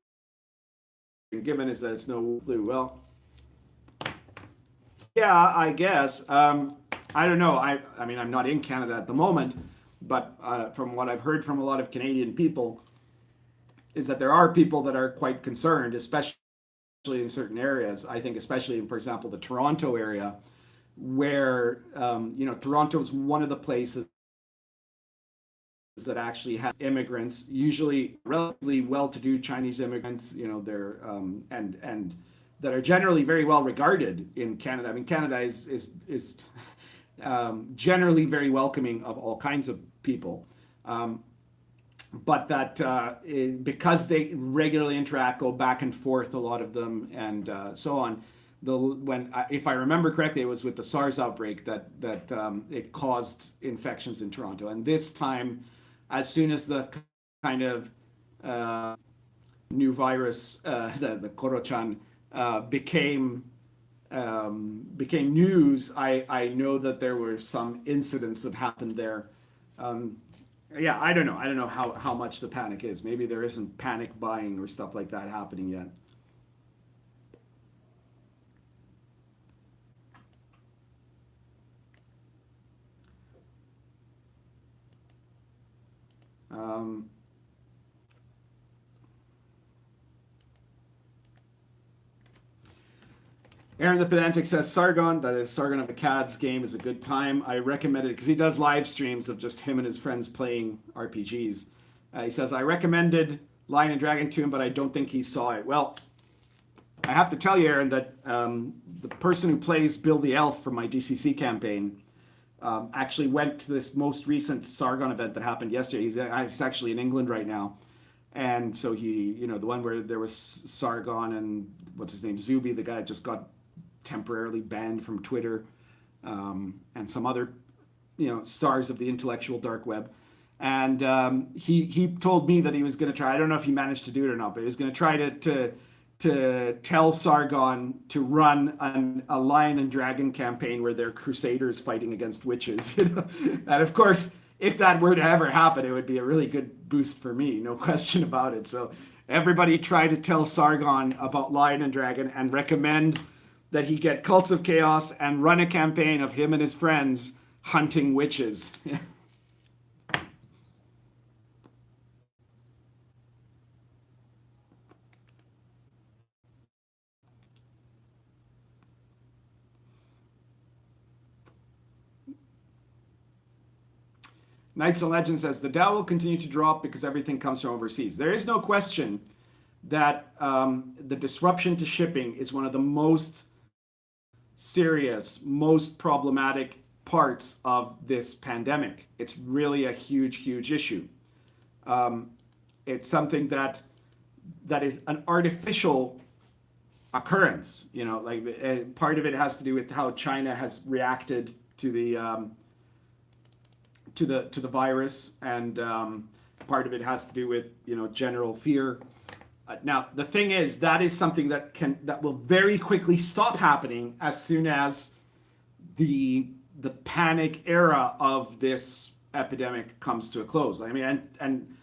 been given is that it's no flu. Well, yeah, I guess. I don't know. I'm not in Canada at the moment, but from what I've heard from a lot of Canadian people, is that there are people that are quite concerned, especially in certain areas. I think especially in, for example, the Toronto area, where, Toronto is one of the places that actually has immigrants, usually relatively well-to-do Chinese immigrants, they're and that are generally very well regarded in Canada. I mean, Canada is generally very welcoming of all kinds of people, but that because they regularly interact, go back and forth, a lot of them, and so on. If I remember correctly, it was with the SARS outbreak that it caused infections in Toronto, and this time, as soon as the kind of new virus, the Corrosion, became news, I know that there were some incidents that happened there. Yeah, I don't know how much the panic is. Maybe there isn't panic buying or stuff like that happening yet. Aaron the Pedantic says Sargon, that is Sargon of Akkad's game, is a good time. I recommend it because he does live streams of just him and his friends playing RPGs. He says, I recommended Lion and Dragon to him, but I don't think he saw it. Well, I have to tell you, Aaron, that the person who plays Bill the Elf from my DCC campaign actually went to this most recent Sargon event that happened yesterday. He's actually in England right now. And so he, the one where there was Sargon and what's his name, Zuby, the guy that just got temporarily banned from Twitter, and some other, stars of the intellectual dark web. And he told me that he was going to try, I don't know if he managed to do it or not, but he was going to try to tell Sargon to run a Lion and Dragon campaign where they're crusaders fighting against witches. And of course, if that were to ever happen, it would be a really good boost for me, no question about it. So everybody try to tell Sargon about Lion and Dragon and recommend that he get Cults of Chaos and run a campaign of him and his friends hunting witches. Knights and Legends says the Dow will continue to drop because everything comes from overseas. There is no question that the disruption to shipping is one of the most serious, most problematic parts of this pandemic. It's really a huge, huge issue. It's something that is an artificial occurrence. Like part of it has to do with how China has reacted to the virus, and part of it has to do with general fear. Now the thing is, that is something that will very quickly stop happening as soon as the panic era of this epidemic comes to a close. I mean, and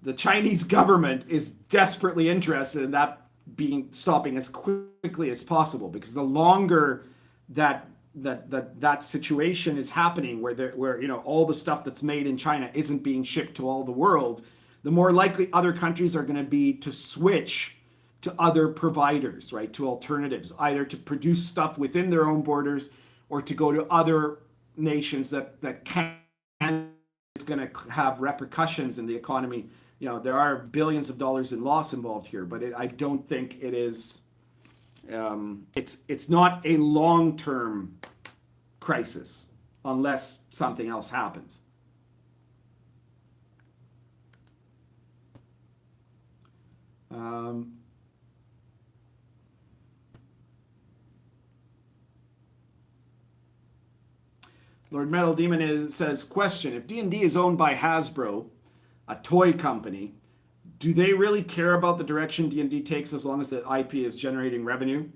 the Chinese government is desperately interested in that stopping as quickly as possible, because the longer that situation is happening, where all the stuff that's made in China isn't being shipped to all the world, the more likely other countries are going to be to switch to other providers, right? To alternatives, either to produce stuff within their own borders or to go to other nations that is going to have repercussions in the economy. There are billions of dollars in loss involved here, but I don't think it is. It's not a long-term crisis unless something else happens. Lord Metal Demon says, question, if D&D is owned by Hasbro, a toy company, do they really care about the direction D&D takes as long as the IP is generating revenue?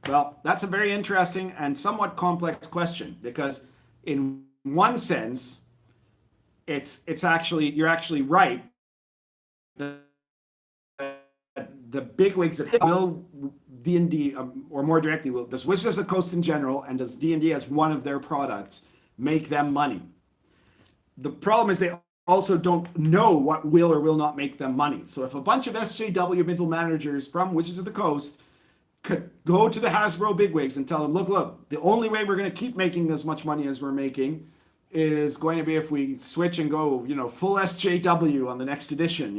Well, that's a very interesting and somewhat complex question, because in one sense, it's actually, you're actually right. The bigwigs that will D&D, or more directly, does Wizards of the Coast in general, and does D&D as one of their products, make them money? The problem is they also don't know what will or will not make them money. So if a bunch of SJW middle managers from Wizards of the Coast could go to the Hasbro bigwigs and tell them, look, the only way we're going to keep making as much money as we're making is going to be if we switch and go, full SJW on the next edition.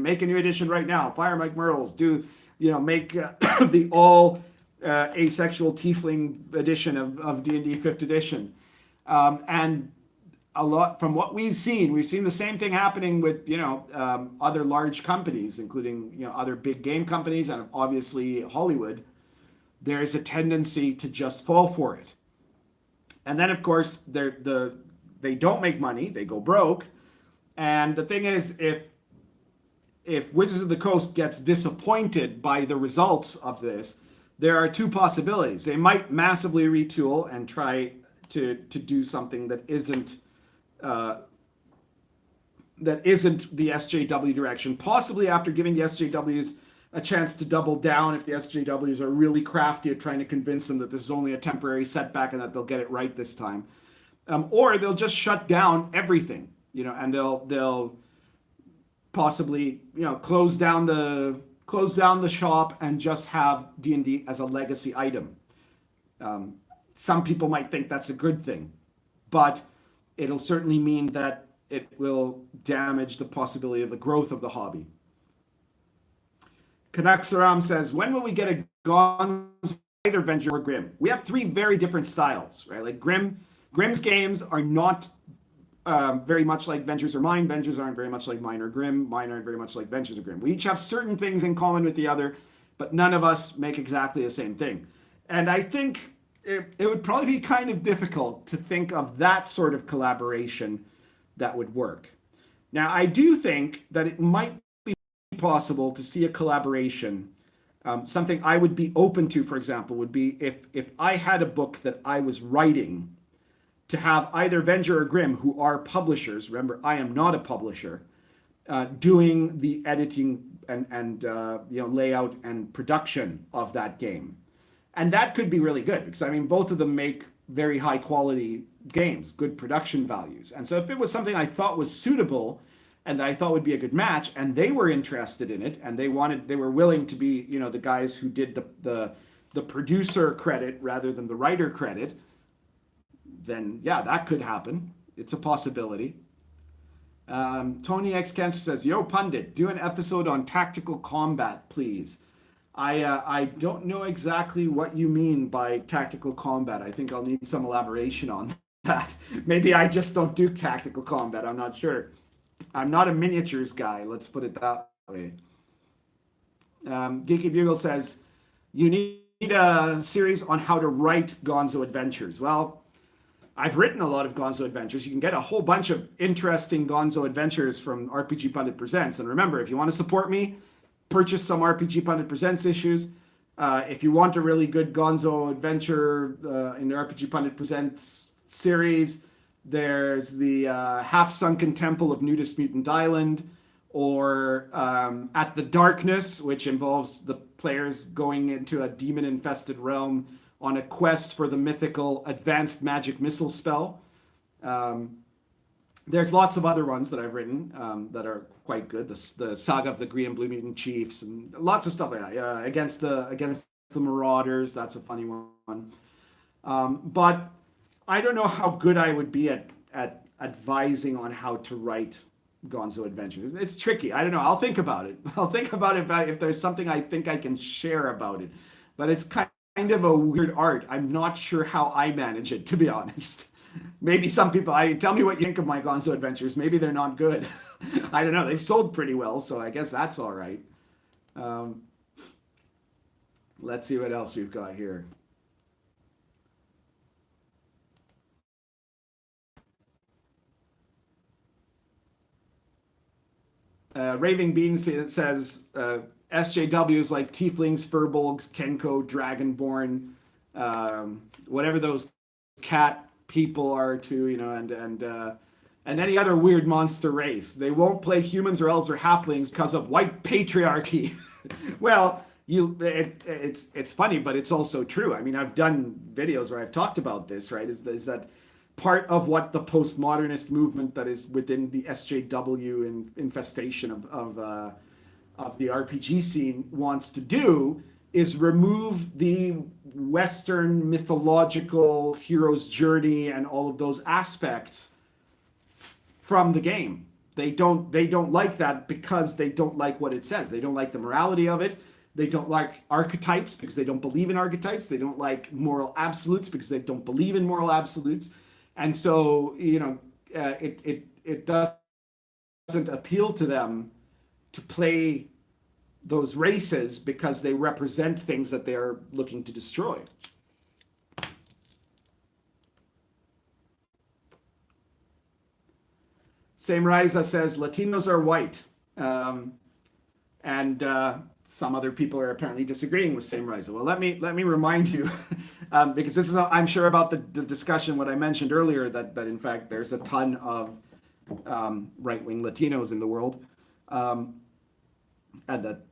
Make a new edition right now. Fire Mike Myrtles. Make the all asexual tiefling edition of D&D 5th edition. And a lot from what we've seen the same thing happening with other large companies, including other big game companies and obviously Hollywood. There is a tendency to just fall for it. And then, of course, they don't make money; they go broke. And the thing is, if Wizards of the Coast gets disappointed by the results of this, there are two possibilities. They might massively retool and try to do something that isn't the SJW direction. Possibly after giving the SJWs a chance to double down, if the SJWs are really crafty at trying to convince them that this is only a temporary setback and that they'll get it right this time, or they'll just shut down everything, and they'll possibly close down the shop and just have D&D as a legacy item. Some people might think that's a good thing, but it'll certainly mean that it will damage the possibility of the growth of the hobby. Kanaksaram says, when will we get a Gonz, either Venture or Grimm? We have three very different styles, right? Like Grimm's games are not very much like Ventures or mine. Ventures aren't very much like mine or Grimm. Mine aren't very much like Ventures or Grimm. We each have certain things in common with the other, but none of us make exactly the same thing. And I think it would probably be kind of difficult to think of that sort of collaboration that would work. Now, I do think that it might be possible to see a collaboration. Something I would be open to, for example, would be if I had a book that I was writing, to have either Venger or Grimm, who are publishers, remember, I am not a publisher, doing the editing and layout and production of that game. And that could be really good, because both of them make very high quality games, good production values. And so if it was something I thought was suitable and that I thought would be a good match, and they were interested in it, and they were willing to be, the guys who did the producer credit rather than the writer credit, then yeah, that could happen. It's a possibility. Tony X Cancer says, "Yo, pundit, do an episode on tactical combat, please." I don't know exactly what you mean by tactical combat. I think I'll need some elaboration on that. Maybe I just don't do tactical combat. I'm not sure. I'm not a miniatures guy. Let's put it that way. Geeky Bugle says, "You need a series on how to write Gonzo adventures." Well, I've written a lot of Gonzo adventures. You can get a whole bunch of interesting Gonzo adventures from RPG Pundit Presents. And remember, if you want to support me, purchase some RPG Pundit Presents issues. If you want a really good Gonzo adventure in the RPG Pundit Presents series, there's the Half Sunken Temple of Nudist Mutant Island, or At the Darkness, which involves the players going into a demon-infested realm on a quest for the mythical advanced magic missile spell. There's lots of other ones that I've written that are quite good. The Saga of the Green and Blue Mutant Chiefs, and lots of stuff like that. Against the Marauders, that's a funny one. But I don't know how good I would be at advising on how to write Gonzo adventures. It's tricky. I don't know. I'll think about it. I'll think about it if there's something I think I can share about it. But it's kind of a weird art. I'm not sure how I manage it, to be honest. Maybe some people, tell me what you think of my Gonzo adventures. Maybe they're not good. I don't know. They've sold pretty well, so I guess that's all right. Let's see what else we've got here. Raving Beans says, SJWs like Tieflings, Furbolgs, Kenko, Dragonborn, whatever those cat people are too, and any other weird monster race. They won't play humans or elves or halflings because of white patriarchy. Well, it's funny, but it's also true. I mean, I've done videos where I've talked about this, right? Is that part of what the postmodernist movement that is within the SJW and infestation of the RPG scene wants to do is remove the Western mythological hero's journey and all of those aspects from the game. They don't like that because they don't like what it says. They don't like the morality of it. They don't like archetypes because they don't believe in archetypes. They don't like moral absolutes because they don't believe in moral absolutes. And so, it doesn't appeal to them to play those races because they represent things that they're looking to destroy. Same Riza says Latinos are white, and some other people are apparently disagreeing with Same Riza. Well, let me remind you, because this is I'm sure about the discussion what I mentioned earlier that in fact there's a ton of right-wing Latinos in the world. And that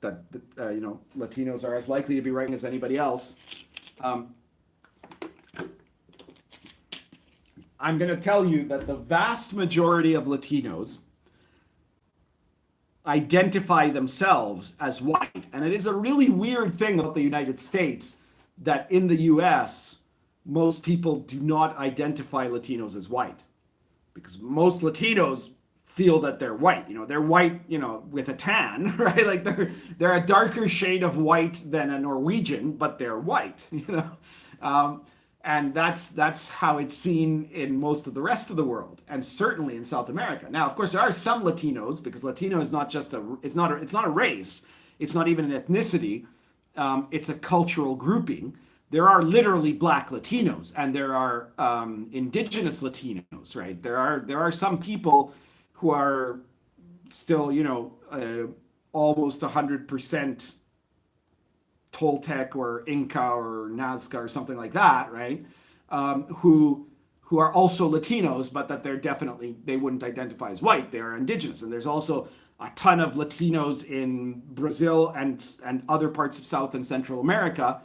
Latinos are as likely to be right as anybody else. I'm going to tell you that the vast majority of Latinos identify themselves as white. And it is a really weird thing about the United States that in the US, most people do not identify Latinos as white. Because most Latinos feel that they're white. They're white, with a tan, right? Like they're a darker shade of white than a Norwegian, but they're white, and that's how it's seen in most of the rest of the world, and certainly in South America. Now, of course, there are some Latinos, because Latino is not just it's not a race, it's not even an ethnicity, it's a cultural grouping. There are literally Black Latinos, and there are indigenous Latinos, right? There are some people who are still, almost 100% Toltec or Inca or Nazca or something like that, right? Who are also Latinos, but that they wouldn't identify as white. They are indigenous. And there's also a ton of Latinos in Brazil and other parts of South and Central America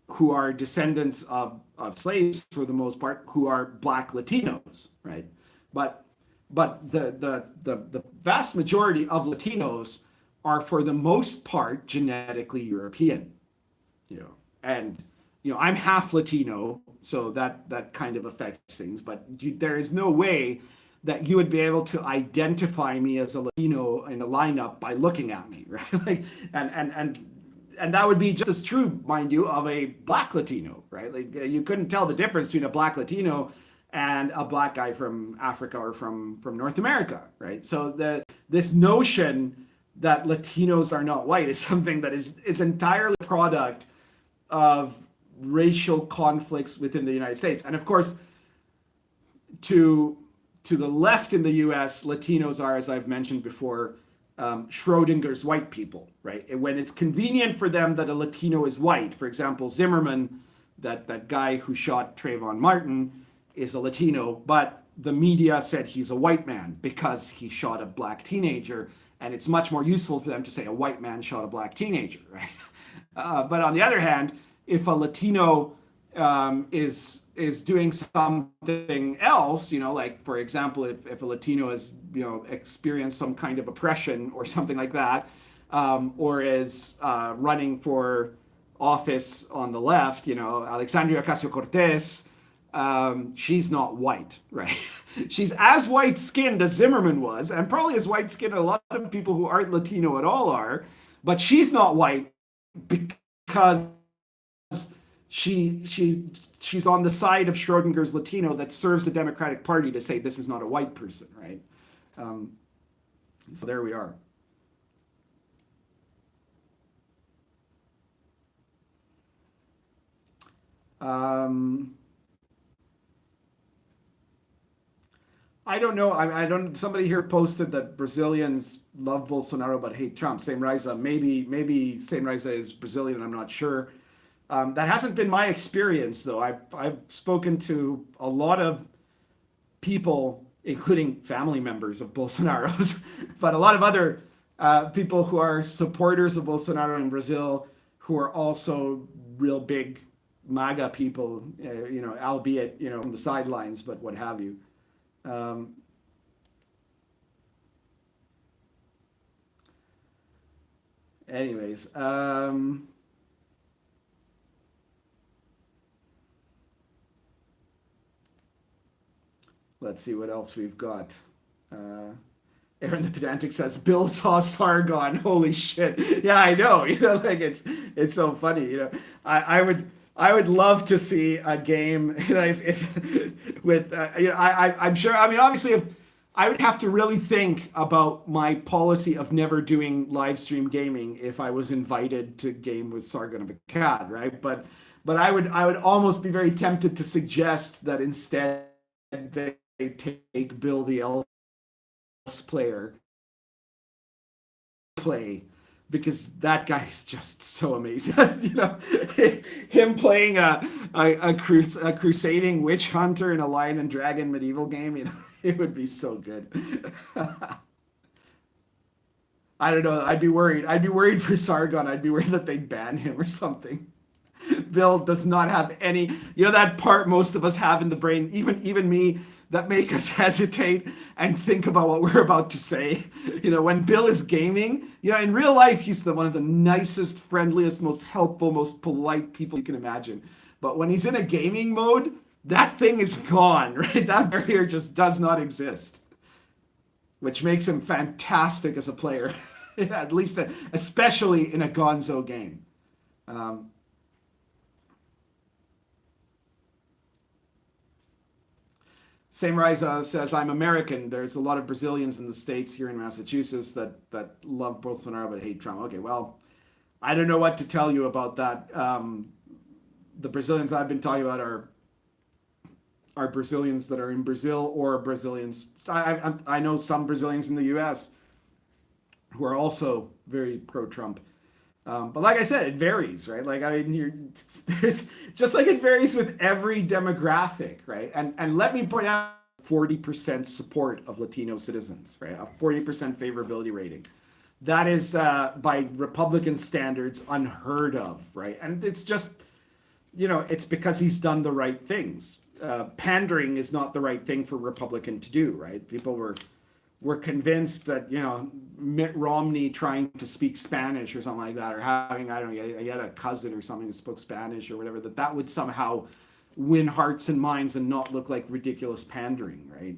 who are descendants of slaves for the most part, who are Black Latinos, right? But the vast majority of Latinos are, for the most part, genetically European, and I'm half Latino, so that kind of affects things. But there is no way that you would be able to identify me as a Latino in a lineup by looking at me, right? Like, and that would be just as true, mind you, of a black Latino, right? Like you couldn't tell the difference between a black Latino and a black guy from Africa or from North America, right? So this notion that Latinos are not white is something that is entirely a product of racial conflicts within the United States. And of course, to the left in the US, Latinos are, as I've mentioned before, Schrodinger's white people, right? And when it's convenient for them that a Latino is white, for example, Zimmerman, that guy who shot Trayvon Martin, is a Latino, but the media said he's a white man because he shot a black teenager, and it's much more useful for them to say a white man shot a black teenager, right? But on the other hand, if a Latino is doing something else, like for example, if a Latino has experienced some kind of oppression or something like that, or is running for office on the left, Alexandria Ocasio-Cortez, she's not white, right? She's as white-skinned as Zimmerman was, and probably as white-skinned a lot of people who aren't Latino at all are, but she's not white because she's on the side of Schrodinger's Latino that serves the Democratic Party to say this is not a white person, right? So there we are. I don't know. I don't. Somebody here posted that Brazilians love Bolsonaro but hate Trump. Same Riza. Maybe Same Riza is Brazilian. I'm not sure. That hasn't been my experience, though. I've spoken to a lot of people, including family members of Bolsonaro's, but a lot of other people who are supporters of Bolsonaro in Brazil, who are also real big MAGA people, albeit from the sidelines, but what have you. Anyways, let's see what else we've got. Aaron the Pedantic says, Bill saw Sargon. Holy shit. Yeah, I know. Like it's so funny. I would love to see a game with I'm sure. I mean, obviously, if I would have to really think about my policy of never doing live stream gaming if I was invited to game with Sargon of Akkad, right? But I would almost be very tempted to suggest that instead they take Bill the Elves player play, because that guy's just so amazing. Him playing a crusading witch hunter in a lion and dragon medieval game, it would be so good. I don't know. I'd be worried. I'd be worried for Sargon. I'd be worried that they'd ban him or something. Bill does not have any, that part most of us have in the brain, even me, that make us hesitate and think about what we're about to say. When Bill is gaming, in real life, he's one of the nicest, friendliest, most helpful, most polite people you can imagine. But when he's in a gaming mode, that thing is gone, right? That barrier just does not exist, which makes him fantastic as a player, at least, especially in a gonzo game. Same Riza says, I'm American. There's a lot of Brazilians in the States here in Massachusetts that love Bolsonaro but hate Trump. Okay, well, I don't know what to tell you about that. The Brazilians I've been talking about are Brazilians that are in Brazil, or Brazilians. I know some Brazilians in the U.S. who are also very pro-Trump. But like I said, it varies, right? Like, there's just like it varies with every demographic, right? And let me point out 40% support of Latino citizens, right? A 40% favorability rating. That is, by Republican standards, unheard of, right? And it's just, it's because he's done the right things. Pandering is not the right thing for Republican to do, right? People were convinced that, Mitt Romney trying to speak Spanish or something like that, or having, I don't know, he had a cousin or something who spoke Spanish or whatever, that would somehow win hearts and minds and not look like ridiculous pandering, right?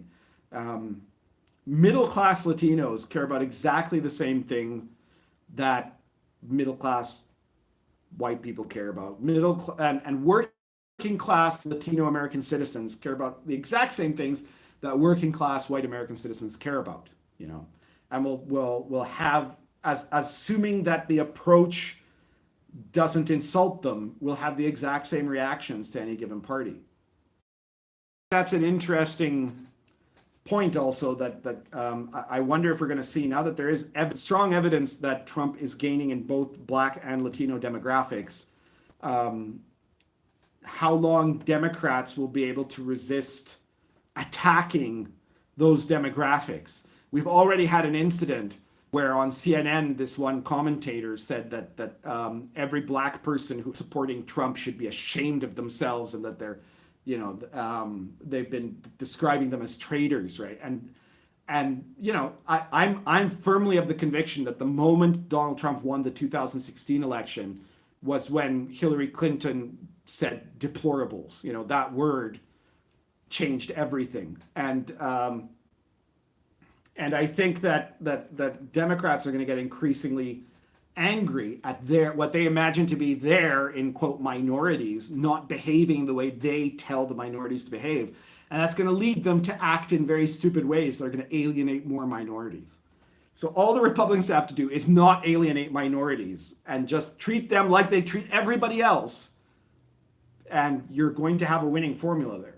Middle-class Latinos care about exactly the same thing that middle-class white people care about. And working class Latino American citizens care about the exact same things that working class white American citizens care about, you know. And we'll have, as assuming that the approach doesn't insult them, we'll have the exact same reactions to any given party. That's an interesting point also that I wonder if we're going to see now that there is strong evidence that Trump is gaining in both Black and Latino demographics, how long Democrats will be able to resist attacking those demographics. We've already had an incident where on CNN, this one commentator said that every Black person who's supporting Trump should be ashamed of themselves, and that they're, you know, they've been describing them as traitors, right? And you know, I'm firmly of the conviction that the moment Donald Trump won the 2016 election was when Hillary Clinton said deplorables. You know, that word changed everything. And I think that Democrats are going to get increasingly angry at what they imagine to be their, in quote, minorities not behaving the way they tell the minorities to behave. And that's going to lead them to act in very stupid ways that are going to alienate more minorities. So all the Republicans have to do is not alienate minorities and just treat them like they treat everybody else. And you're going to have a winning formula there.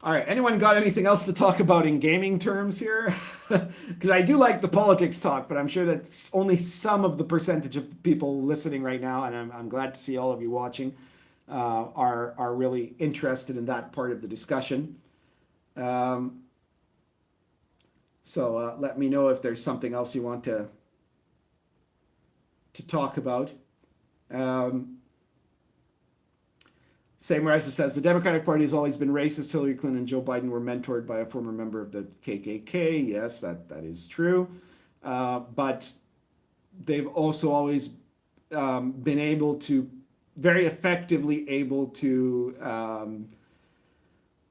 All right, anyone got anything else to talk about in gaming terms here? Because I do like the politics talk, but I'm sure that only some of the percentage of people listening right now, and I'm glad to see all of you watching, are really interested in that part of the discussion. So let me know if there's something else you want to talk about. Same Marissa says, the Democratic Party has always been racist. Hillary Clinton and Joe Biden were mentored by a former member of the KKK. Yes, that is true. But they've also always been able to, very effectively able to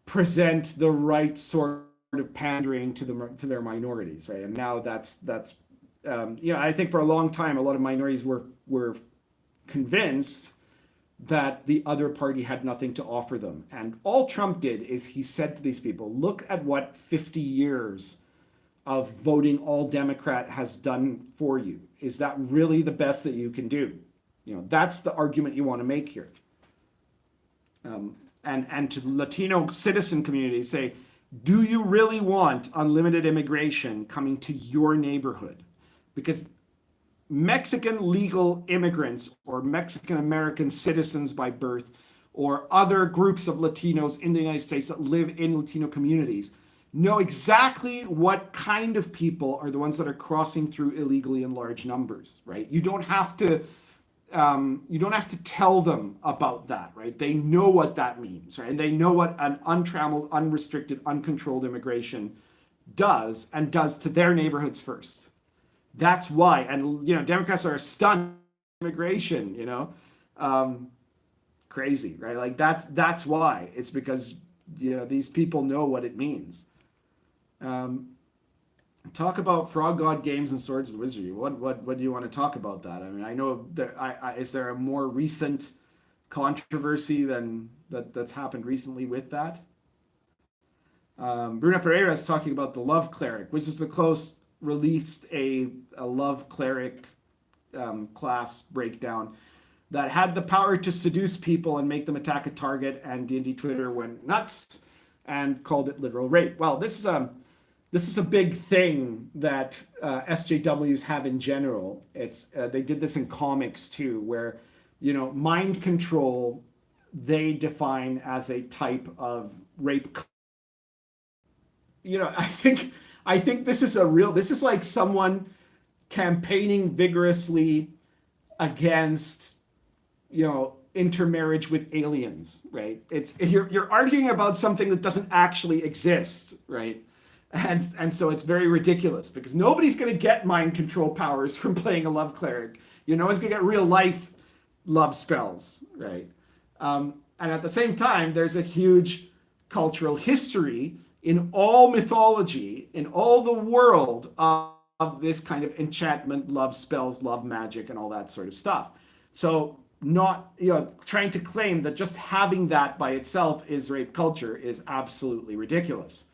present the right sort of pandering to their minorities, right? And now that's you know, I think for a long time, a lot of minorities were convinced that the other party had nothing to offer them. And all Trump did is he said to these people, look at what 50 years of voting all Democrat has done for you. Is that really the best that you can do? You know, that's the argument you want to make here. And to the Latino citizen community, say, do you really want unlimited immigration coming to your neighborhood? Because Mexican legal immigrants or Mexican American citizens by birth or other groups of Latinos in the United States that live in Latino communities know exactly what kind of people are the ones that are crossing through illegally in large numbers, right? You don't have to tell them about that, right? They know what that means, right? And they know what an untrammeled, unrestricted, uncontrolled immigration does, and does to their neighborhoods first. That's why, and you know, Democrats are stunned immigration, you know, crazy, right? Like that's why. It's because, you know, these people know what it means. Talk about Frog God games and Swords and Wizardry. What do you want to talk about that? I mean, I know is there a more recent controversy than that's happened recently with that? Bruno Ferreira is talking about the Love Cleric, which is the close. Released a Love Cleric class breakdown that had the power to seduce people and make them attack a target, and D&D Twitter went nuts and called it literal rape. Well, this is a big thing that SJWs have in general. It's they did this in comics too, where, you know, mind control they define as a type of rape. You know, I think this is like someone campaigning vigorously against, you know, intermarriage with aliens, right? You're arguing about something that doesn't actually exist, right? And so it's very ridiculous because nobody's going to get mind control powers from playing a love cleric. You know, it's going to get real life love spells, right? And at the same time, there's a huge cultural history, in all mythology, in all the world of this kind of enchantment, love spells, love magic, and all that sort of stuff. So not, trying to claim that just having that by itself is rape culture is absolutely ridiculous.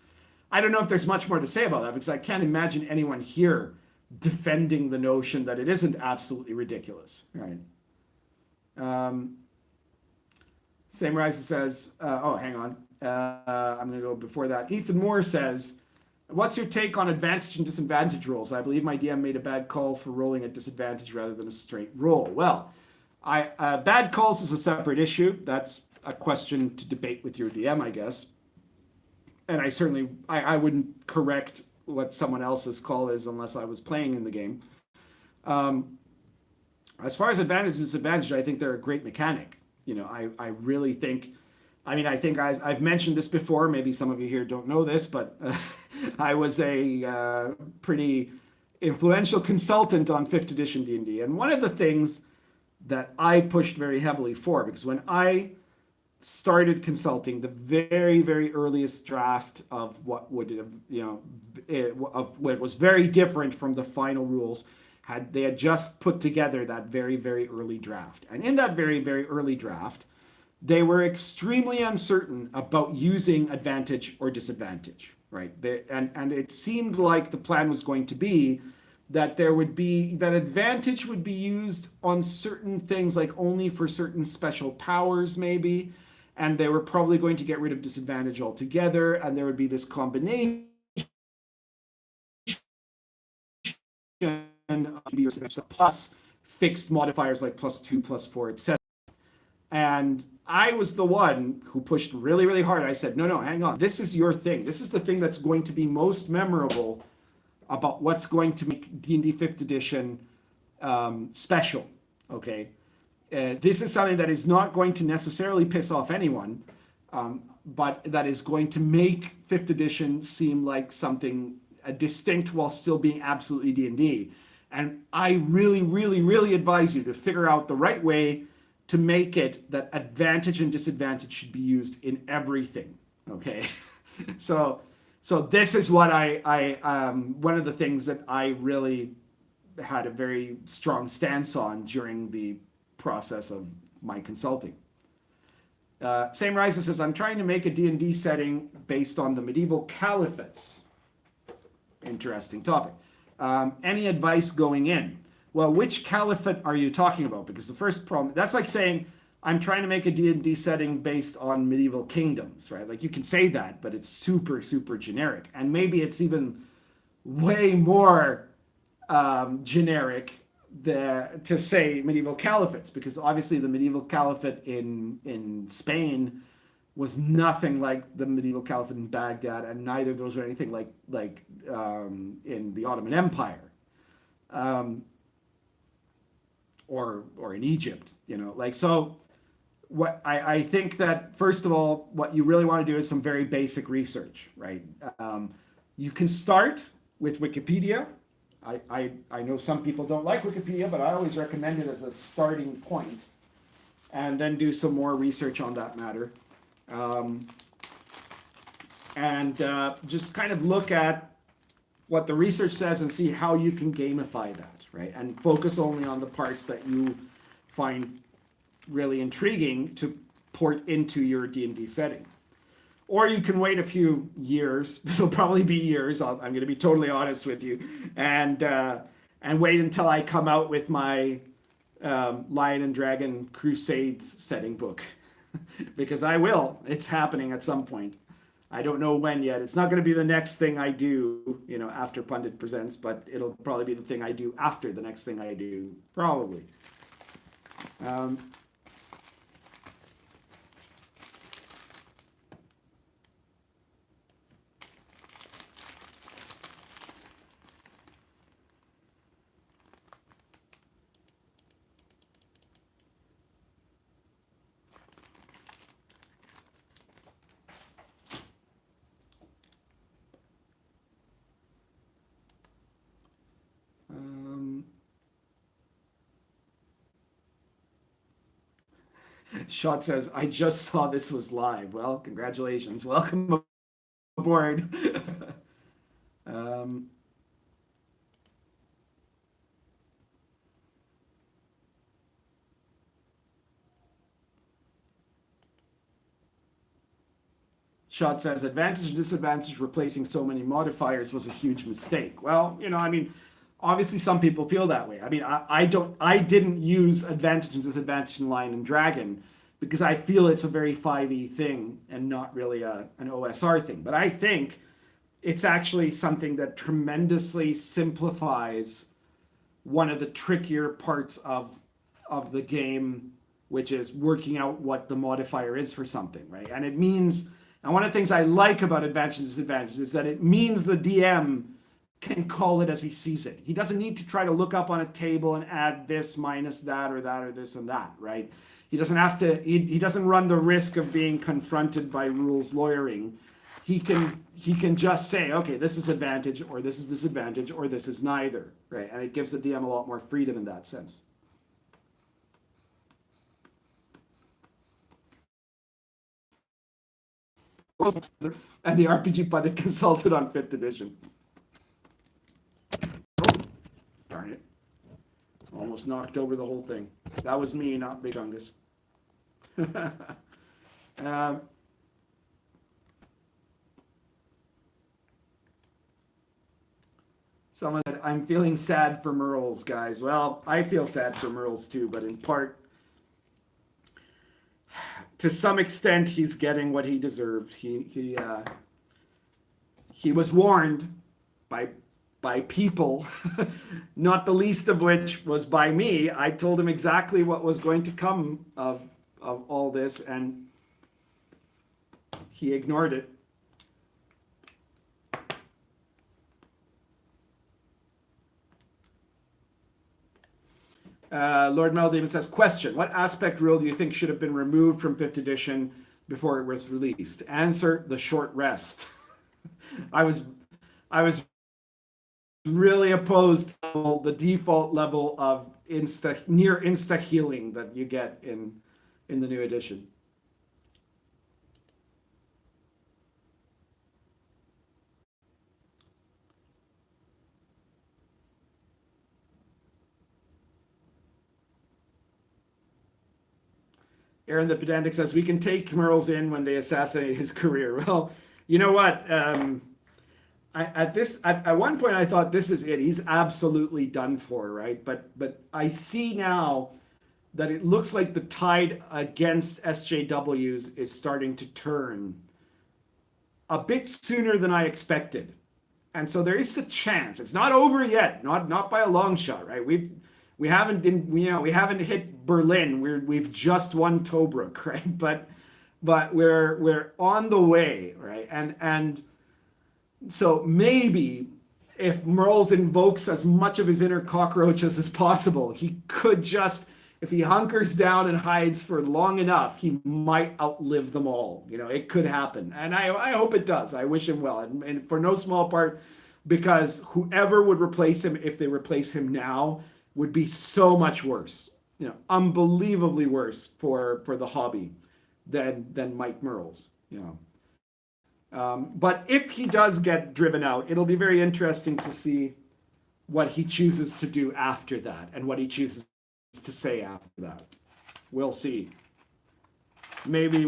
I don't know if there's much more to say about that, because I can't imagine anyone here defending the notion that it isn't absolutely ridiculous, right? Same Rise says, hang on. I'm going to go before that. Ethan Moore says, what's your take on advantage and disadvantage rolls? I believe my DM made a bad call for rolling at disadvantage rather than a straight roll. Well, bad calls is a separate issue. That's a question to debate with your DM, I guess. And I certainly, I wouldn't correct what someone else's call is unless I was playing in the game. As far as advantage and disadvantage, I think they're a great mechanic. I really think, I think I've mentioned this before. Maybe some of you here don't know this, but I was a pretty influential consultant on 5th edition D&D. And one of the things that I pushed very heavily for, because when I started consulting, the very, very earliest draft of what would have, of what was very different from the final rules, they had just put together that very, very early draft. And in that very, very early draft, they were extremely uncertain about using advantage or disadvantage, right? And it seemed like the plan was going to be that that advantage would be used on certain things, like only for certain special powers, maybe. And they were probably going to get rid of disadvantage altogether, and there would be this combination plus fixed modifiers like +2, +4, etc. And I was the one who pushed really, really hard. I said, no, hang on. This is your thing. This is the thing that's going to be most memorable about what's going to make D&D 5th edition special, okay? This is something that is not going to necessarily piss off anyone, but that is going to make 5th edition seem like something distinct while still being absolutely D&D. And I really, really, really advise you to figure out the right way to make it that advantage and disadvantage should be used in everything, okay? So this is what one of the things that I really had a very strong stance on during the process of my consulting. Same Riser says, I'm trying to make a D&D setting based on the medieval caliphates. Interesting topic. Any advice going in? Well, which caliphate are you talking about? Because the first problem, that's like saying, I'm trying to make a D&D setting based on medieval kingdoms, right? Like you can say that, but it's super, super generic. And maybe it's even way more generic to say medieval caliphates, because obviously the medieval caliphate in Spain was nothing like the medieval caliphate in Baghdad, and neither of those were anything like in the Ottoman Empire, or in Egypt, so. What I think that, first of all, what you really want to do is some very basic research, right? You can start with Wikipedia. I know some people don't like Wikipedia, but I always recommend it as a starting point, and then do some more research on that matter. Just kind of look at what the research says and see how you can gamify that, right? And focus only on the parts that you find really intriguing to port into your D&D setting. Or you can wait a few years. It'll probably be years. I'm going to be totally honest with you, and wait until I come out with my Lion and Dragon Crusades setting book, because I will. It's happening at some point. I don't know when yet. It's not going to be the next thing I do, after Pundit Presents, but it'll probably be the thing I do after the next thing I do, probably. Shot says, I just saw this was live. Well, congratulations. Welcome aboard. um, Shot says, advantage and disadvantage replacing so many modifiers was a huge mistake. Well, I mean, obviously some people feel that way. I mean, I didn't use advantage and disadvantage in Lion and Dragon because I feel it's a very 5e thing and not really an OSR thing. But I think it's actually something that tremendously simplifies one of the trickier parts of the game, which is working out what the modifier is for something, right? And it means, and one of the things I like about advantage and disadvantage is that it means the DM can call it as he sees it. He doesn't need to try to look up on a table and add this minus that or this and that, right? He doesn't have to, he doesn't run the risk of being confronted by rules lawyering. He can just say, okay, this is advantage or this is disadvantage or this is neither, right? And it gives the DM a lot more freedom in that sense. And the RPG pundit consulted on 5th edition. Oh, darn it. Almost knocked over the whole thing. That was me, not Big Ungus. Someone said, I'm feeling sad for Merles, guys. Well, I feel sad for Merles too, but in part, to some extent, he's getting what he deserved. He was warned by people, not the least of which was by me. I told him exactly what was going to come of all this, and he ignored it. Lord Meldaven says, question, what aspect rule do you think should have been removed from 5th edition before it was released? Answer, the short rest. I was really opposed to the default level of near insta healing that you get in the new edition. Aaron the Pedantic says, we can take Merles in when they assassinate his career. Well, you know what? At one point I thought this is it. He's absolutely done for, right? But I see now that it looks like the tide against SJWs is starting to turn a bit sooner than I expected. And so there is the chance. It's not over yet, not by a long shot, right? We haven't hit Berlin. We've just won Tobruk, right? But we're on the way, right? And so maybe if Merles invokes as much of his inner cockroaches as possible, he could just, if he hunkers down and hides for long enough, he might outlive them all. It could happen. And I hope it does. I wish him well. And for no small part, because whoever would replace him, if they replace him now, would be so much worse, unbelievably worse for the hobby than Mike Merles, But if he does get driven out, it'll be very interesting to see what he chooses to do after that and what he chooses to say after that. We'll see. Maybe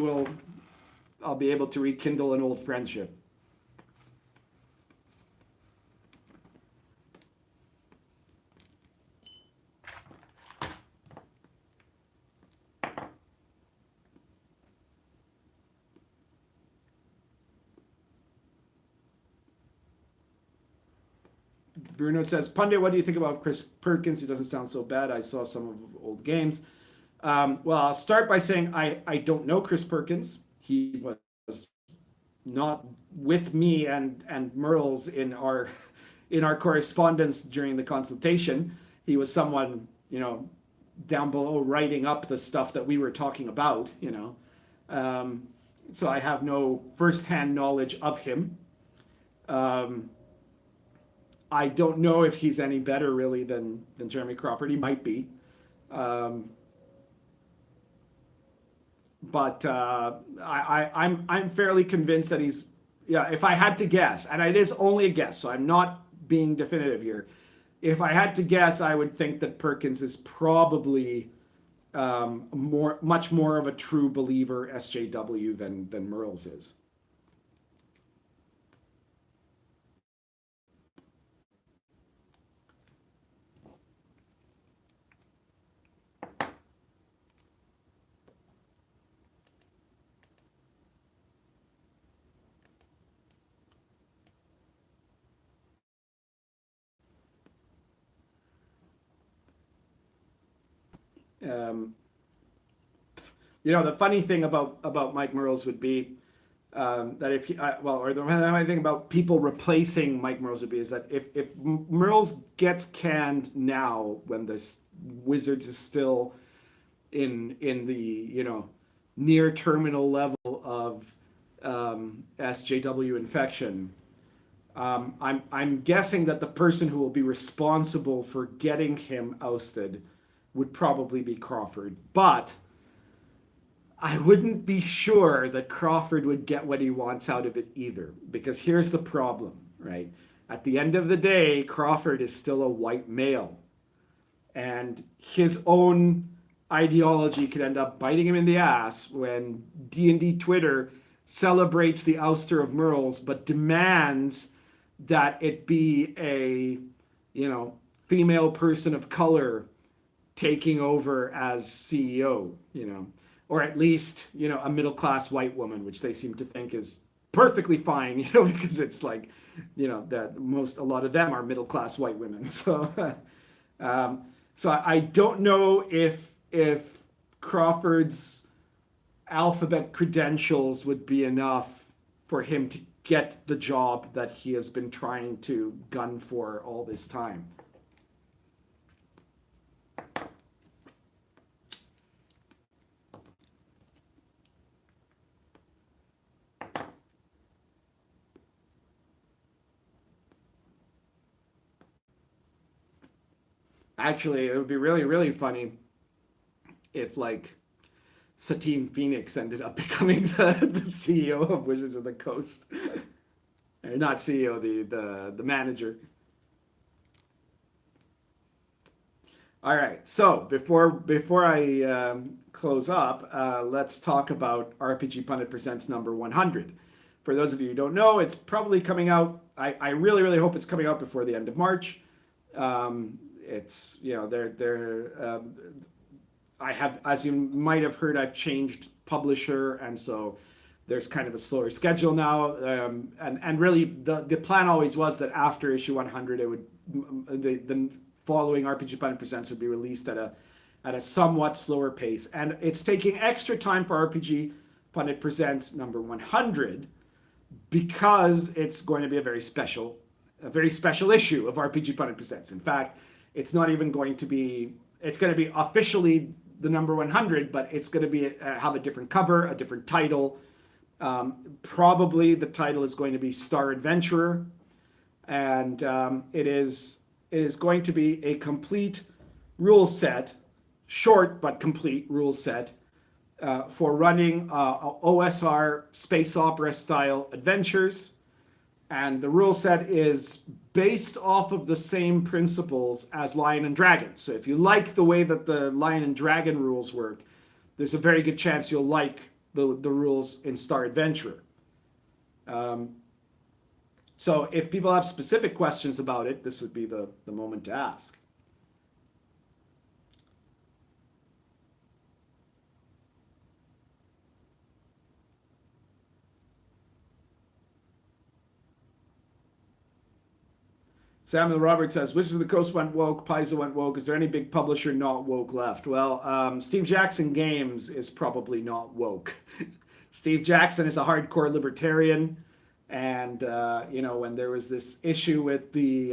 I'll be able to rekindle an old friendship. Bruno says, Pundit, what do you think about Chris Perkins? He doesn't sound so bad. I saw some of old games. Well, I'll start by saying I don't know Chris Perkins. He was not with me and Merles in our correspondence during the consultation. He was someone, down below writing up the stuff that we were talking about, So I have no firsthand knowledge of him. I don't know if he's any better really than Jeremy Crawford. He might be. but I'm fairly convinced that he's, yeah. If I had to guess, and it is only a guess, so I'm not being definitive here. If I had to guess, I would think that Perkins is probably much more of a true believer SJW than Merles is. Um, the funny thing about Mike Merles would be that if he, or the funny thing about people replacing Mike Merles would be is that if Merles gets canned now when the Wizards is still in the near terminal level of SJW infection. I'm guessing that the person who will be responsible for getting him ousted would probably be Crawford, but I wouldn't be sure that Crawford would get what he wants out of it either, because here's the problem, right? At the end of the day, Crawford is still a white male, and his own ideology could end up biting him in the ass when D&D Twitter celebrates the ouster of Merles, but demands that it be a, female person of color taking over as CEO, or at least, a middle-class white woman, which they seem to think is perfectly fine, because it's like, that a lot of them are middle-class white women. So, so I don't know if Crawford's alphabet credentials would be enough for him to get the job that he has been trying to gun for all this time. Actually, it would be really, really funny if, like, Satine Phoenix ended up becoming the CEO of Wizards of the Coast. Or not CEO, the manager. All right, so before I close up, let's talk about RPG Pundit Presents number 100. For those of you who don't know, it's probably coming out. I really, really hope it's coming out before the end of March. It's I have, as you might have heard, I've changed publisher, and so there's kind of a slower schedule now. And really, the plan always was that after issue 100, it would the following RPG Pundit Presents would be released at a somewhat slower pace, and it's taking extra time for RPG Pundit Presents number 100 because it's going to be a very special issue of RPG Pundit Presents. In fact, it's not even going to be. It's going to be officially the number 100, but it's going to be have a different cover, a different title. Probably the title is going to be Star Adventurer, and it is going to be a complete rule set, short but complete rule set for running OSR space opera style adventures. And the rule set is based off of the same principles as Lion and Dragon. So if you like the way that the Lion and Dragon rules work, there's a very good chance you'll like the rules in Star Adventurer. So if people have specific questions about it, this would be the moment to ask. Samuel Roberts says, Wizards of the Coast went woke, Paizo went woke. Is there any big publisher not woke left? Well, Steve Jackson Games is probably not woke. Steve Jackson is a hardcore libertarian. And, when there was this issue with the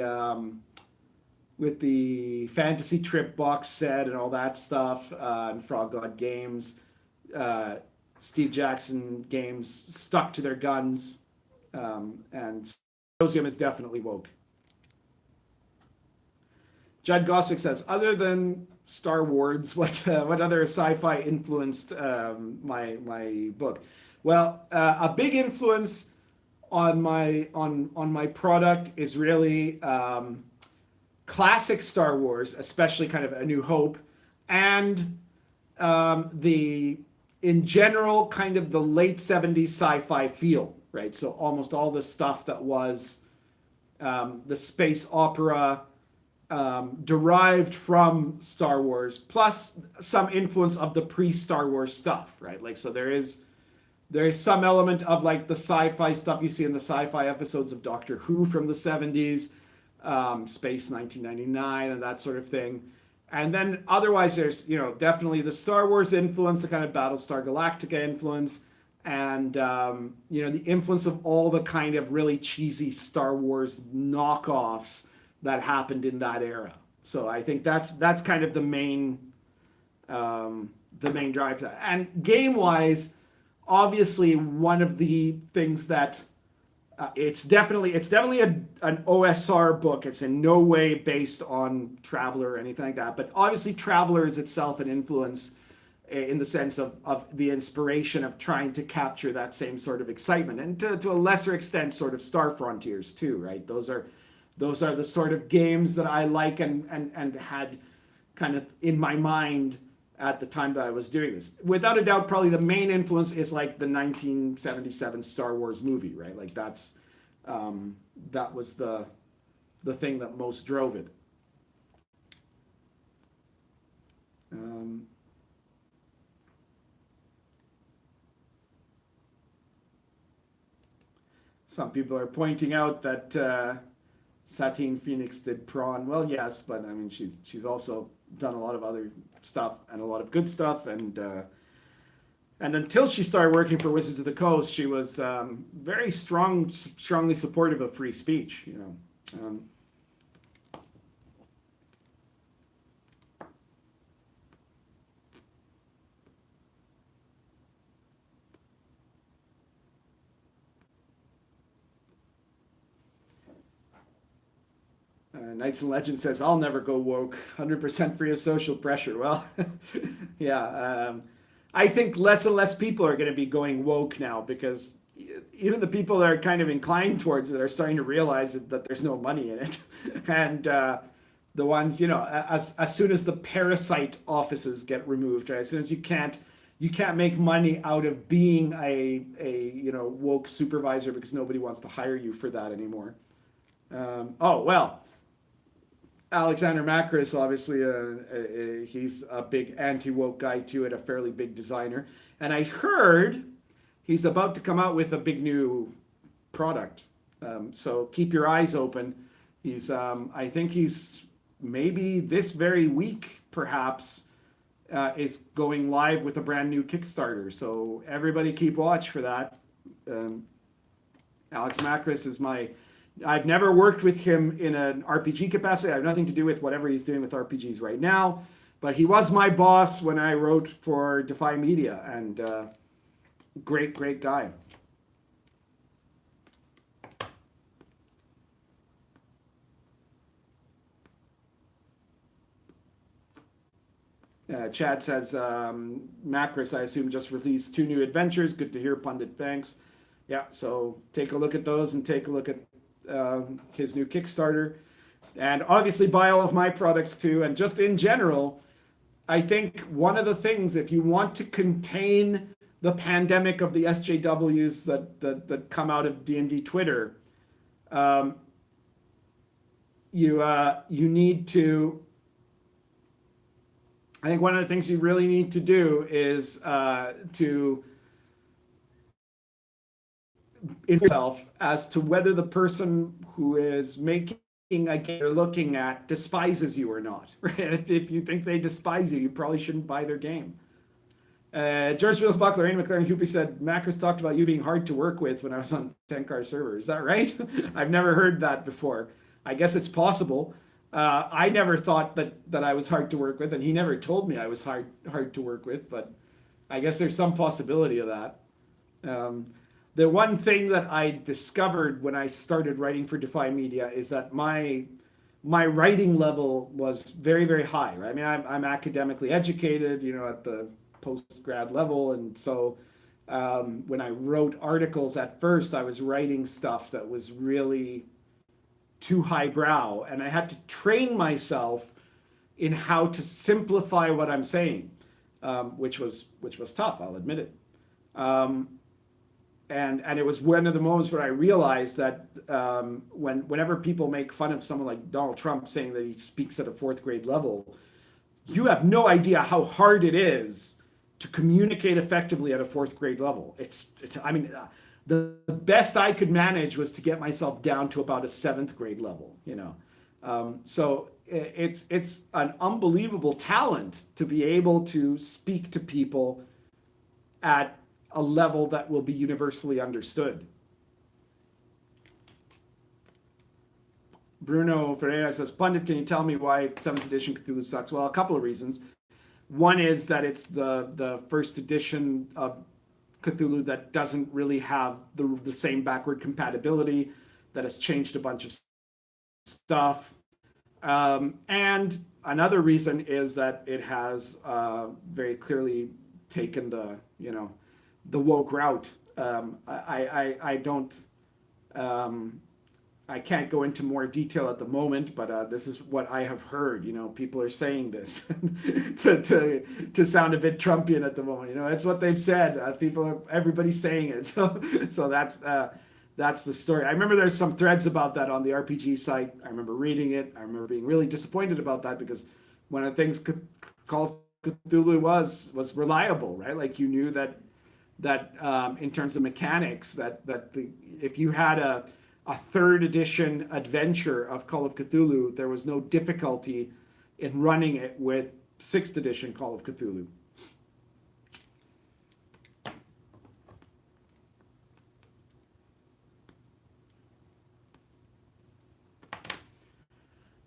Fantasy Trip box set and all that stuff, and Frog God Games, Steve Jackson Games stuck to their guns. And Corrosion is definitely woke. Judd Gossick says, other than Star Wars, what other sci-fi influenced my book? Well, a big influence on my product is really classic Star Wars, especially kind of A New Hope, and the in general kind of the late 70s sci-fi feel, right? So almost all the stuff that was the space opera derived from Star Wars, plus some influence of the pre-Star Wars stuff, right? Like, so there is some element of like the sci-fi stuff you see in the sci-fi episodes of Doctor Who from the 70s, Space 1999 and that sort of thing. And then otherwise there's, definitely the Star Wars influence, the kind of Battlestar Galactica influence, and, the influence of all the kind of really cheesy Star Wars knockoffs that happened in that era. So I think that's kind of the main drive for that. And game-wise, obviously one of the things that it's definitely an OSR book. It's in no way based on Traveller or anything like that. But obviously Traveller is itself an influence in the sense of the inspiration of trying to capture that same sort of excitement. And to a lesser extent, sort of Star Frontiers too, right? Those are the sort of games that I like and had kind of in my mind at the time that I was doing this. Without a doubt, probably the main influence is like the 1977 Star Wars movie, right? Like that was the thing that most drove it. Some people are pointing out that Satine Phoenix did Prawn. Well, yes, but I mean, she's also done a lot of other stuff and a lot of good stuff, and until she started working for Wizards of the Coast, she was very strongly supportive of free speech. Knights and Legends says, I'll never go woke, 100% free of social pressure. Well, yeah, I think less and less people are going to be going woke now, because even the people that are kind of inclined towards it are starting to realize that there's no money in it. And the ones, as soon as the parasite offices get removed, right? As soon as you can't make money out of being a woke supervisor because nobody wants to hire you for that anymore. Alexander Macris, obviously, he's a big anti-woke guy too, and a fairly big designer. And I heard he's about to come out with a big new product. So keep your eyes open. I think he's maybe this very week, perhaps, is going live with a brand new Kickstarter. So everybody keep watch for that. Alex Macris is I've never worked with him in an RPG capacity. I have nothing to do with whatever he's doing with RPGs right now, but he was my boss when I wrote for Defy Media, and great guy. Chad says, Macris, I assume, just released 2 new adventures. Good to hear, Pundit. Thanks. Yeah, so take a look at those and take a look at his new Kickstarter, and obviously buy all of my products too. And just in general, I think one of the things, if you want to contain the pandemic of the SJWs that come out of D&D Twitter, you need to, I think one of the things you really need to do is to yourself as to whether the person who is making a game you're looking at despises you or not. Right? If you think they despise you, you probably shouldn't buy their game. George Willis Buckler, Ian McLaren Hoopy said, Macris talked about you being hard to work with when I was on Tenkar server. Is that right? I've never heard that before. I guess it's possible. I never thought that I was hard to work with, and he never told me I was hard to work with, but I guess there's some possibility of that. The one thing that I discovered when I started writing for Defy Media is that my my writing level was very, very high, right? I mean, I'm academically educated, you know, at the post-grad level. And so when I wrote articles at first, I was writing stuff that was really too highbrow. And I had to train myself in how to simplify what I'm saying, which was tough, I'll admit it. And it was one of the moments where I realized that whenever people make fun of someone like Donald Trump saying that he speaks at a fourth grade level, you have no idea how hard it is to communicate effectively at a fourth grade level. I mean, the best I could manage was to get myself down to about a seventh grade level, you know. So it's an unbelievable talent to be able to speak to people at a level that will be universally understood. Bruno Ferreira says, Pundit, can you tell me why 7th edition Cthulhu sucks? Well, a couple of reasons. One is that it's the first edition of Cthulhu that doesn't really have the same backward compatibility, that has changed a bunch of stuff. And another reason is that it has very clearly taken the woke route. I don't, I can't go into more detail at the moment, but this is what I have heard. You know, people are saying this to sound a bit Trumpian at the moment. You know, it's what they've said. Everybody's saying it. So that's the story. I remember there's some threads about that on the RPG site. I remember reading it. I remember being really disappointed about that because one of the things Call of Cthulhu was reliable, right? Like you knew that in terms of mechanics, if you had a third edition adventure of Call of Cthulhu, there was no difficulty in running it with 6th edition Call of Cthulhu.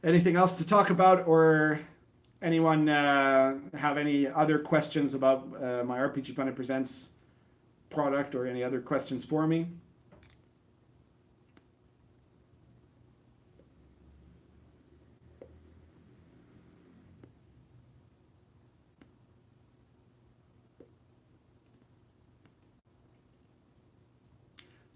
Anything else to talk about, or anyone have any other questions about my RPG Pundit Presents product, or any other questions for me?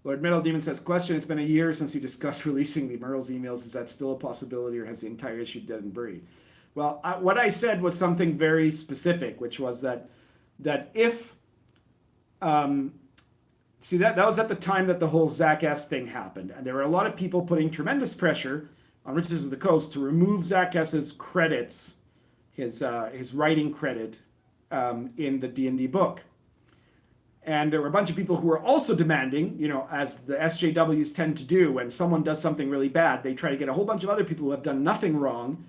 Lord Metal Demon says, question, it's been a year since you discussed releasing the Merle's emails. Is that still a possibility, or has the entire issue dead and buried? Well, what I said was something very specific, which was that if see, that was at the time that the whole Zach S thing happened, and there were a lot of people putting tremendous pressure on Wizards of the Coast to remove Zach S's credits, his writing credit in the D&D book. And there were a bunch of people who were also demanding, you know, as the SJWs tend to do, when someone does something really bad, they try to get a whole bunch of other people who have done nothing wrong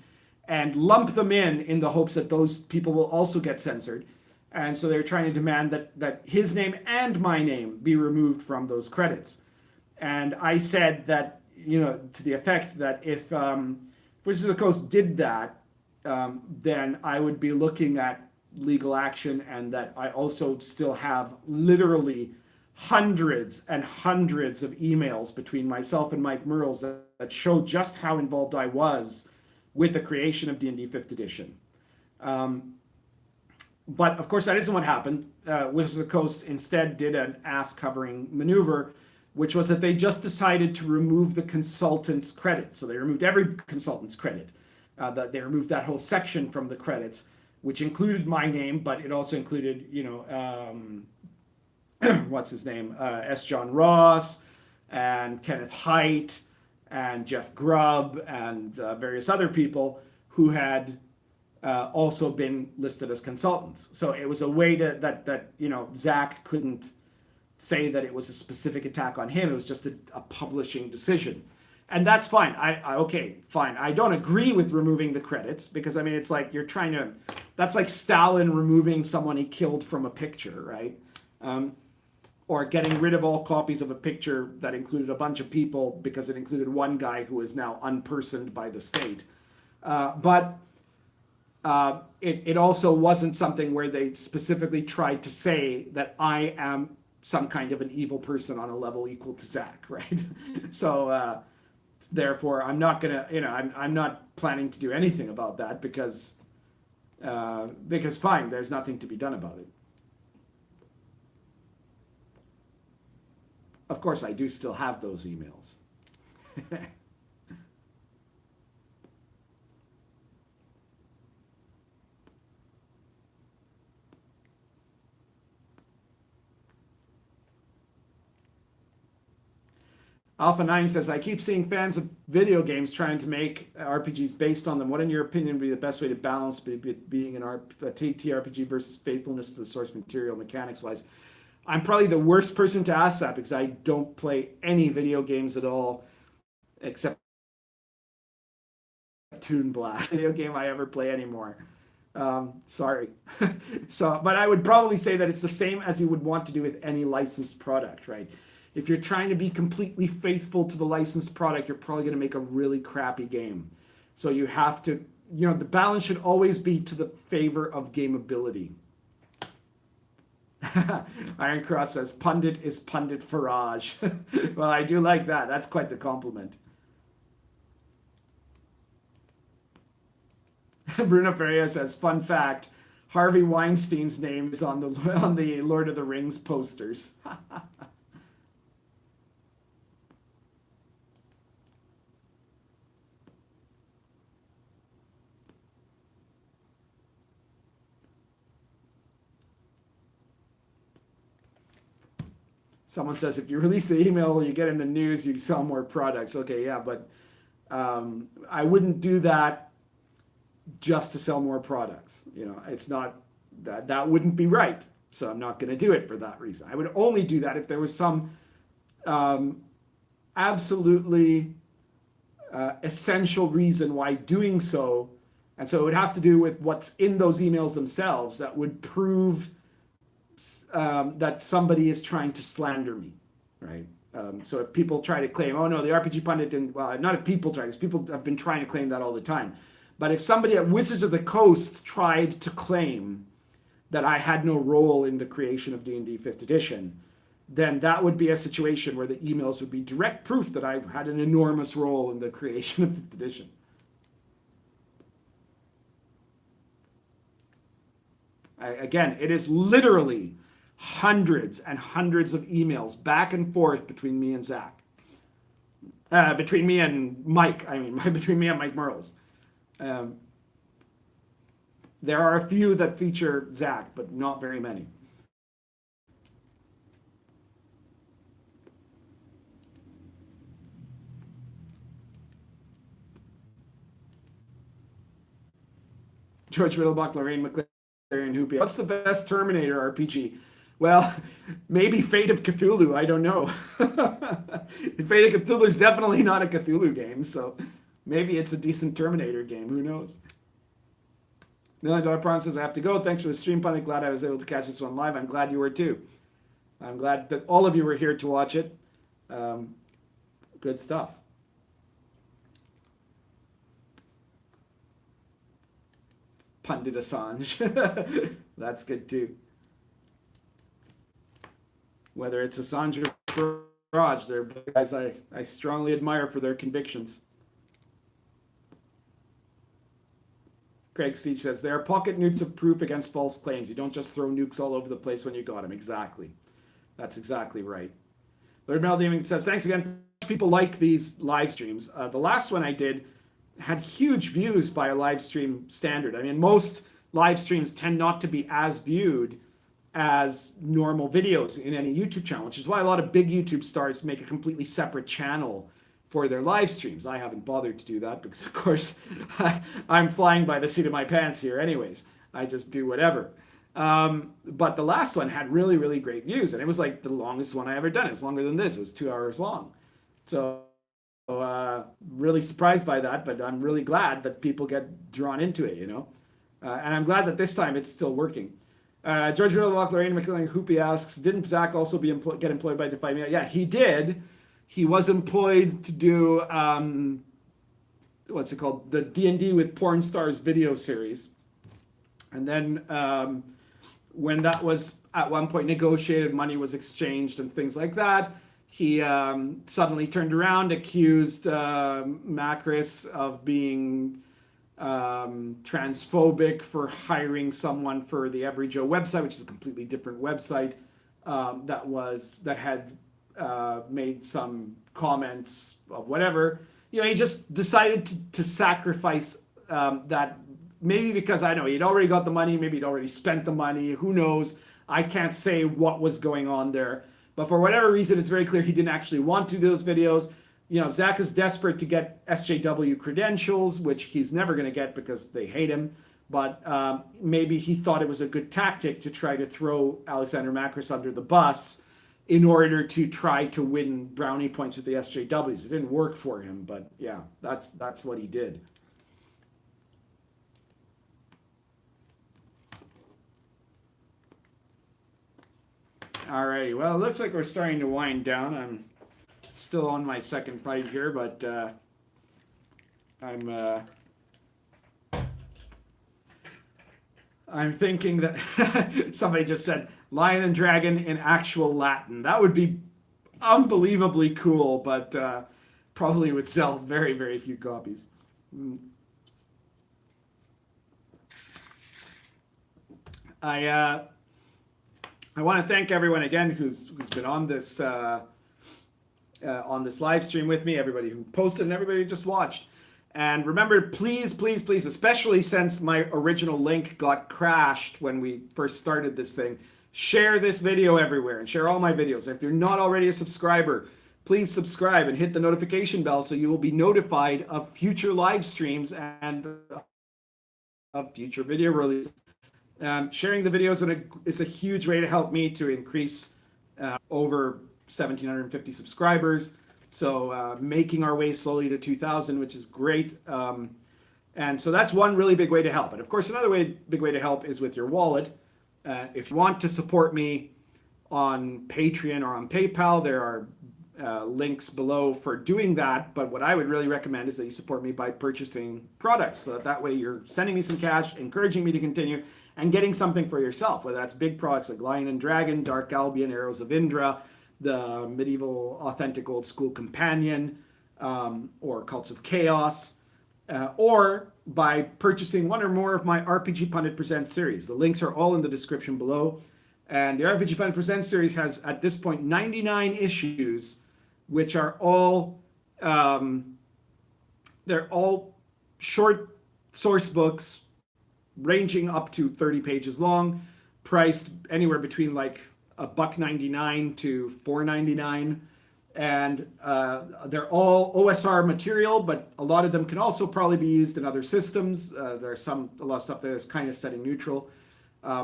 and lump them in the hopes that those people will also get censored. And so they're trying to demand that his name and my name be removed from those credits. And I said that, you know, to the effect that if Wizards of the Coast did that, then I would be looking at legal action, and that I also still have literally hundreds and hundreds of emails between myself and Mike Merles that show just how involved I was with the creation of D&D 5th edition. But of course that isn't what happened. Wizards of the Coast instead did an ass-covering maneuver, which was that they just decided to remove the consultant's credit. So they removed every consultant's credit. They removed that whole section from the credits, which included my name, but it also included, you know, what's his name? S. John Ross and Kenneth Haidt and Jeff Grubb and various other people who had also been listed as consultants. So it was a way that you know, Zach couldn't say that it was a specific attack on him. It was just a publishing decision. And that's fine. Okay, fine. I don't agree with removing the credits because, I mean, it's like you're trying to, that's like Stalin removing someone he killed from a picture, right? Or getting rid of all copies of a picture that included a bunch of people because it included one guy who is now unpersoned by the state. But it also wasn't something where they specifically tried to say that I am some kind of an evil person on a level equal to Zach, right? So Therefore, I'm not gonna, I'm not planning to do anything about that because fine, there's nothing to be done about it. Of course, I do still have those emails. Alpha 9 says, I keep seeing fans of video games trying to make RPGs based on them. What, in your opinion, would be the best way to balance being an TTRPG versus faithfulness to the source material, mechanics-wise? I'm probably the worst person to ask that because I don't play any video games at all except Toon Blast. Video game I ever play anymore. Sorry. But I would probably say that it's the same as you would want to do with any licensed product, right? If you're trying to be completely faithful to the licensed product, you're probably going to make a really crappy game. So you have to, the balance should always be to the favor of gameability. Iron Cross says, pundit is pundit Farage. Well, I do like that. That's quite the compliment. Bruno Ferreira says, fun fact, Harvey Weinstein's name is on the Lord of the Rings posters. Someone says, if you release the email you get in the news, you sell more products. Okay, yeah, but I wouldn't do that just to sell more products. It's not, that wouldn't be right. So I'm not going to do it for that reason. I would only do that if there was some absolutely essential reason why doing so. And so it would have to do with what's in those emails themselves that would prove that somebody is trying to slander me, right? So if people try to claim, oh no, the RPG pundit didn't, well, not if people try, because people have been trying to claim that all the time. But if somebody at Wizards of the Coast tried to claim that I had no role in the creation of D&D 5th edition, then that would be a situation where the emails would be direct proof that I had an enormous role in the creation of 5th edition. Again, it is literally hundreds and hundreds of emails back and forth between me and Zach. Between me and Mike, between me and Mike Merles. There are a few that feature Zach, but not very many. George Riddlebach, Lorraine McLaren, Hoopy. What's the best Terminator RPG? Well, maybe Fate of Cthulhu. I don't know. Fate of Cthulhu is definitely not a Cthulhu game, so maybe it's a decent Terminator game. Who knows? $1 Million Prawn says, I have to go. Thanks for the stream, Pundit. Glad I was able to catch this one live. I'm glad you were too. I'm glad that all of you were here to watch it. Good stuff. Pundit Assange. That's good too. Whether it's Assange or Farage, they're guys I strongly admire for their convictions. Craig Steech says, there are pocket nukes of proof against false claims. You don't just throw nukes all over the place when you got them. Exactly. That's exactly right. Lord Meldeming says, thanks again. People like these live streams. The last one I did had huge views by a live stream standard. I mean, most live streams tend not to be as viewed as normal videos in any YouTube channel, which is why a lot of big YouTube stars make a completely separate channel for their live streams. I haven't bothered to do that because, of course, I'm flying by the seat of my pants here anyways. I just do whatever. But the last one had really, really great views, and it was like the longest one I ever done. It's longer than this. It was 2 hours long. So really surprised by that, but I'm really glad that people get drawn into it, and I'm glad that this time it's still working. George Riddlewalk, Lorraine McKilling Hoopy asks, didn't Zach also get employed by Defy Me? Yeah, he did. He was employed to do, what's it called? The D&D with Porn Stars video series. And then when that was at one point negotiated, money was exchanged and things like that, he suddenly turned around, accused Macris of being transphobic for hiring someone for the Every Joe website, which is a completely different website that had made some comments of whatever. He just decided to sacrifice that, maybe because I know he'd already got the money, maybe he'd already spent the money, who knows. I can't say what was going on there. But for whatever reason, it's very clear he didn't actually want to do those videos. Zach is desperate to get SJW credentials, which he's never going to get because they hate him. But maybe he thought it was a good tactic to try to throw Alexander Macris under the bus in order to try to win brownie points with the SJWs. It didn't work for him, but yeah, that's what he did. Alrighty, well, it looks like we're starting to wind down. I'm still on my second pipe here, but I'm thinking that somebody just said Lion and Dragon in actual Latin. That would be unbelievably cool, but probably would sell very, very few copies. I want to thank everyone again who's been on this live stream with me, everybody who posted and everybody who just watched. And remember, please, please, please, especially since my original link got crashed when we first started this thing, share this video everywhere and share all my videos. If you're not already a subscriber, please subscribe and hit the notification bell so you will be notified of future live streams and of future video releases. Sharing the videos is a huge way to help me to increase over 1,750 subscribers. So making our way slowly to 2,000, which is great. And so that's one really big way to help. And of course, another big way to help is with your wallet. If you want to support me on Patreon or on PayPal, there are links below for doing that. But what I would really recommend is that you support me by purchasing products. So that way you're sending me some cash, encouraging me to continue, and getting something for yourself, whether that's big products like Lion and Dragon, Dark Albion, Arrows of Indra, the Medieval Authentic Old School Companion, or Cults of Chaos, or by purchasing one or more of my RPG Pundit Presents series. The links are all in the description below. And the RPG Pundit Presents series has, at this point, 99 issues, which are all, they're all short source books, ranging up to 30 pages long, priced anywhere between like $1.99 to $4.99, and they're all OSR material, but a lot of them can also probably be used in other systems. There's a lot of stuff that is kind of setting neutral.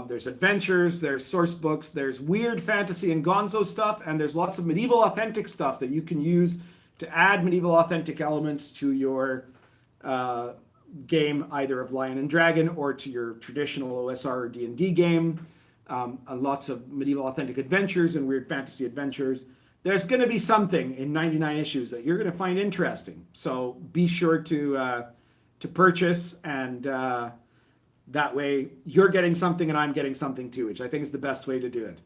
There's adventures, there's source books, there's weird fantasy and gonzo stuff, and there's lots of medieval authentic stuff that you can use to add medieval authentic elements to your game, either of Lion and Dragon or to your traditional OSR or D&D game. Lots of medieval authentic adventures and weird fantasy adventures. There's going to be something in 99 issues that you're going to find interesting. So be sure to purchase, and that way you're getting something and I'm getting something too, which I think is the best way to do it.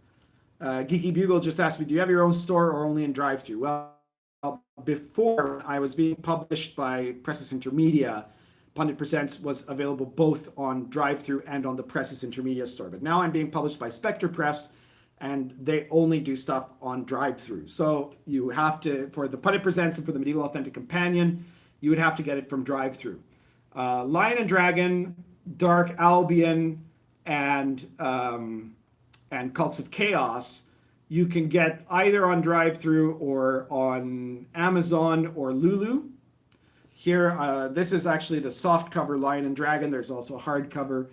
Geeky Bugle just asked me, do you have your own store or only in drive-thru? Well, before I was being published by Presses Intermedia, Pundit Presents was available both on drive-thru and on the Presses Intermedia store. But now I'm being published by Spectre Press, and they only do stuff on drive-thru. So you have to, for the Pundit Presents and for the Medieval Authentic Companion, you would have to get it from drive-thru. Lion and Dragon, Dark Albion, and Cults of Chaos, you can get either on drive-thru or on Amazon or Lulu. Here, this is actually the softcover Lion and Dragon. There's also hardcover.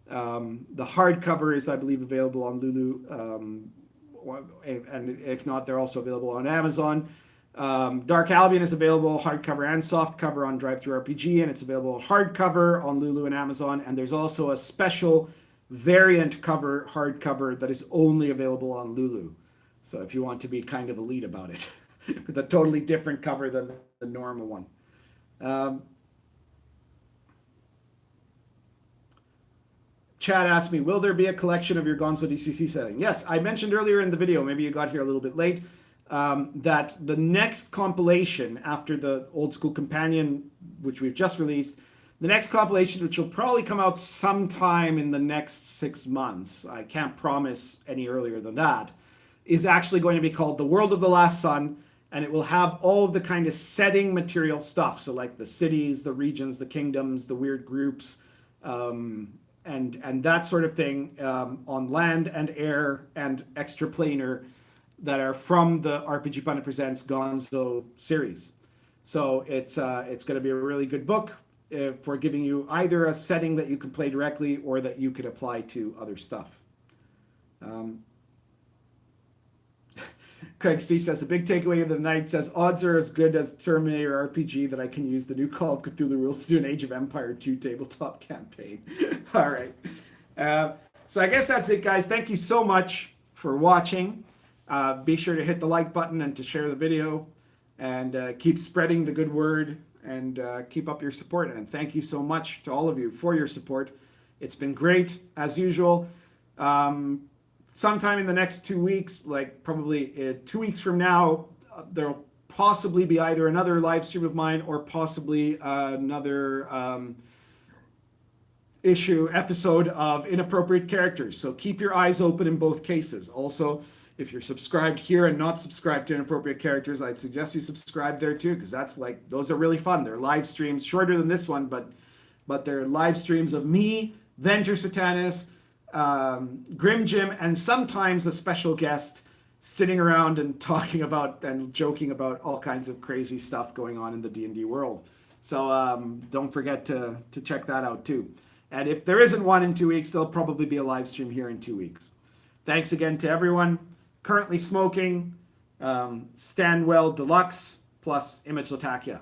The hardcover is, I believe, available on Lulu, and if not, they're also available on Amazon. Dark Albion is available hardcover and softcover on DriveThruRPG, and it's available hardcover on Lulu and Amazon. And there's also a special variant cover hardcover that is only available on Lulu. So if you want to be kind of elite about it, with a totally different cover than the normal one. Chad asked me, will there be a collection of your Gonzo DCC setting? Yes, I mentioned earlier in the video, maybe you got here a little bit late. that the next compilation after the Old School Companion, which we've just released, the next compilation, which will probably come out sometime in the next 6 months, I can't promise any earlier than that, is actually going to be called The World of the Last Sun, and it will have all of the kind of setting material stuff. So like the cities, the regions, the kingdoms, the weird groups, and that sort of thing on land and air and extraplanar that are from the RPG Pundit Presents Gonzo series. So it's going to be a really good book for giving you either a setting that you can play directly or that you could apply to other stuff. Craig Steech says, the big takeaway of the night says, odds are as good as Terminator RPG that I can use the new Call of Cthulhu rules to do an Age of Empire 2 tabletop campaign. All right. So I guess that's it, guys. Thank you so much for watching. Be sure to hit the like button and to share the video, and keep spreading the good word, and keep up your support. And thank you so much to all of you for your support. It's been great, as usual. Sometime in the next 2 weeks, like probably 2 weeks from now, there'll possibly be either another live stream of mine or possibly another episode of Inappropriate Characters. So keep your eyes open in both cases. Also, if you're subscribed here and not subscribed to Inappropriate Characters, I'd suggest you subscribe there too, because those are really fun. They're live streams, shorter than this one, but they're live streams of me, Venture Satanis, Grim Jim, and sometimes a special guest sitting around and talking about and joking about all kinds of crazy stuff going on in the D&D world. So don't forget to check that out too. And if there isn't one in 2 weeks, there'll probably be a live stream here in 2 weeks. Thanks again to everyone currently smoking Stanwell Deluxe plus Image Latakia.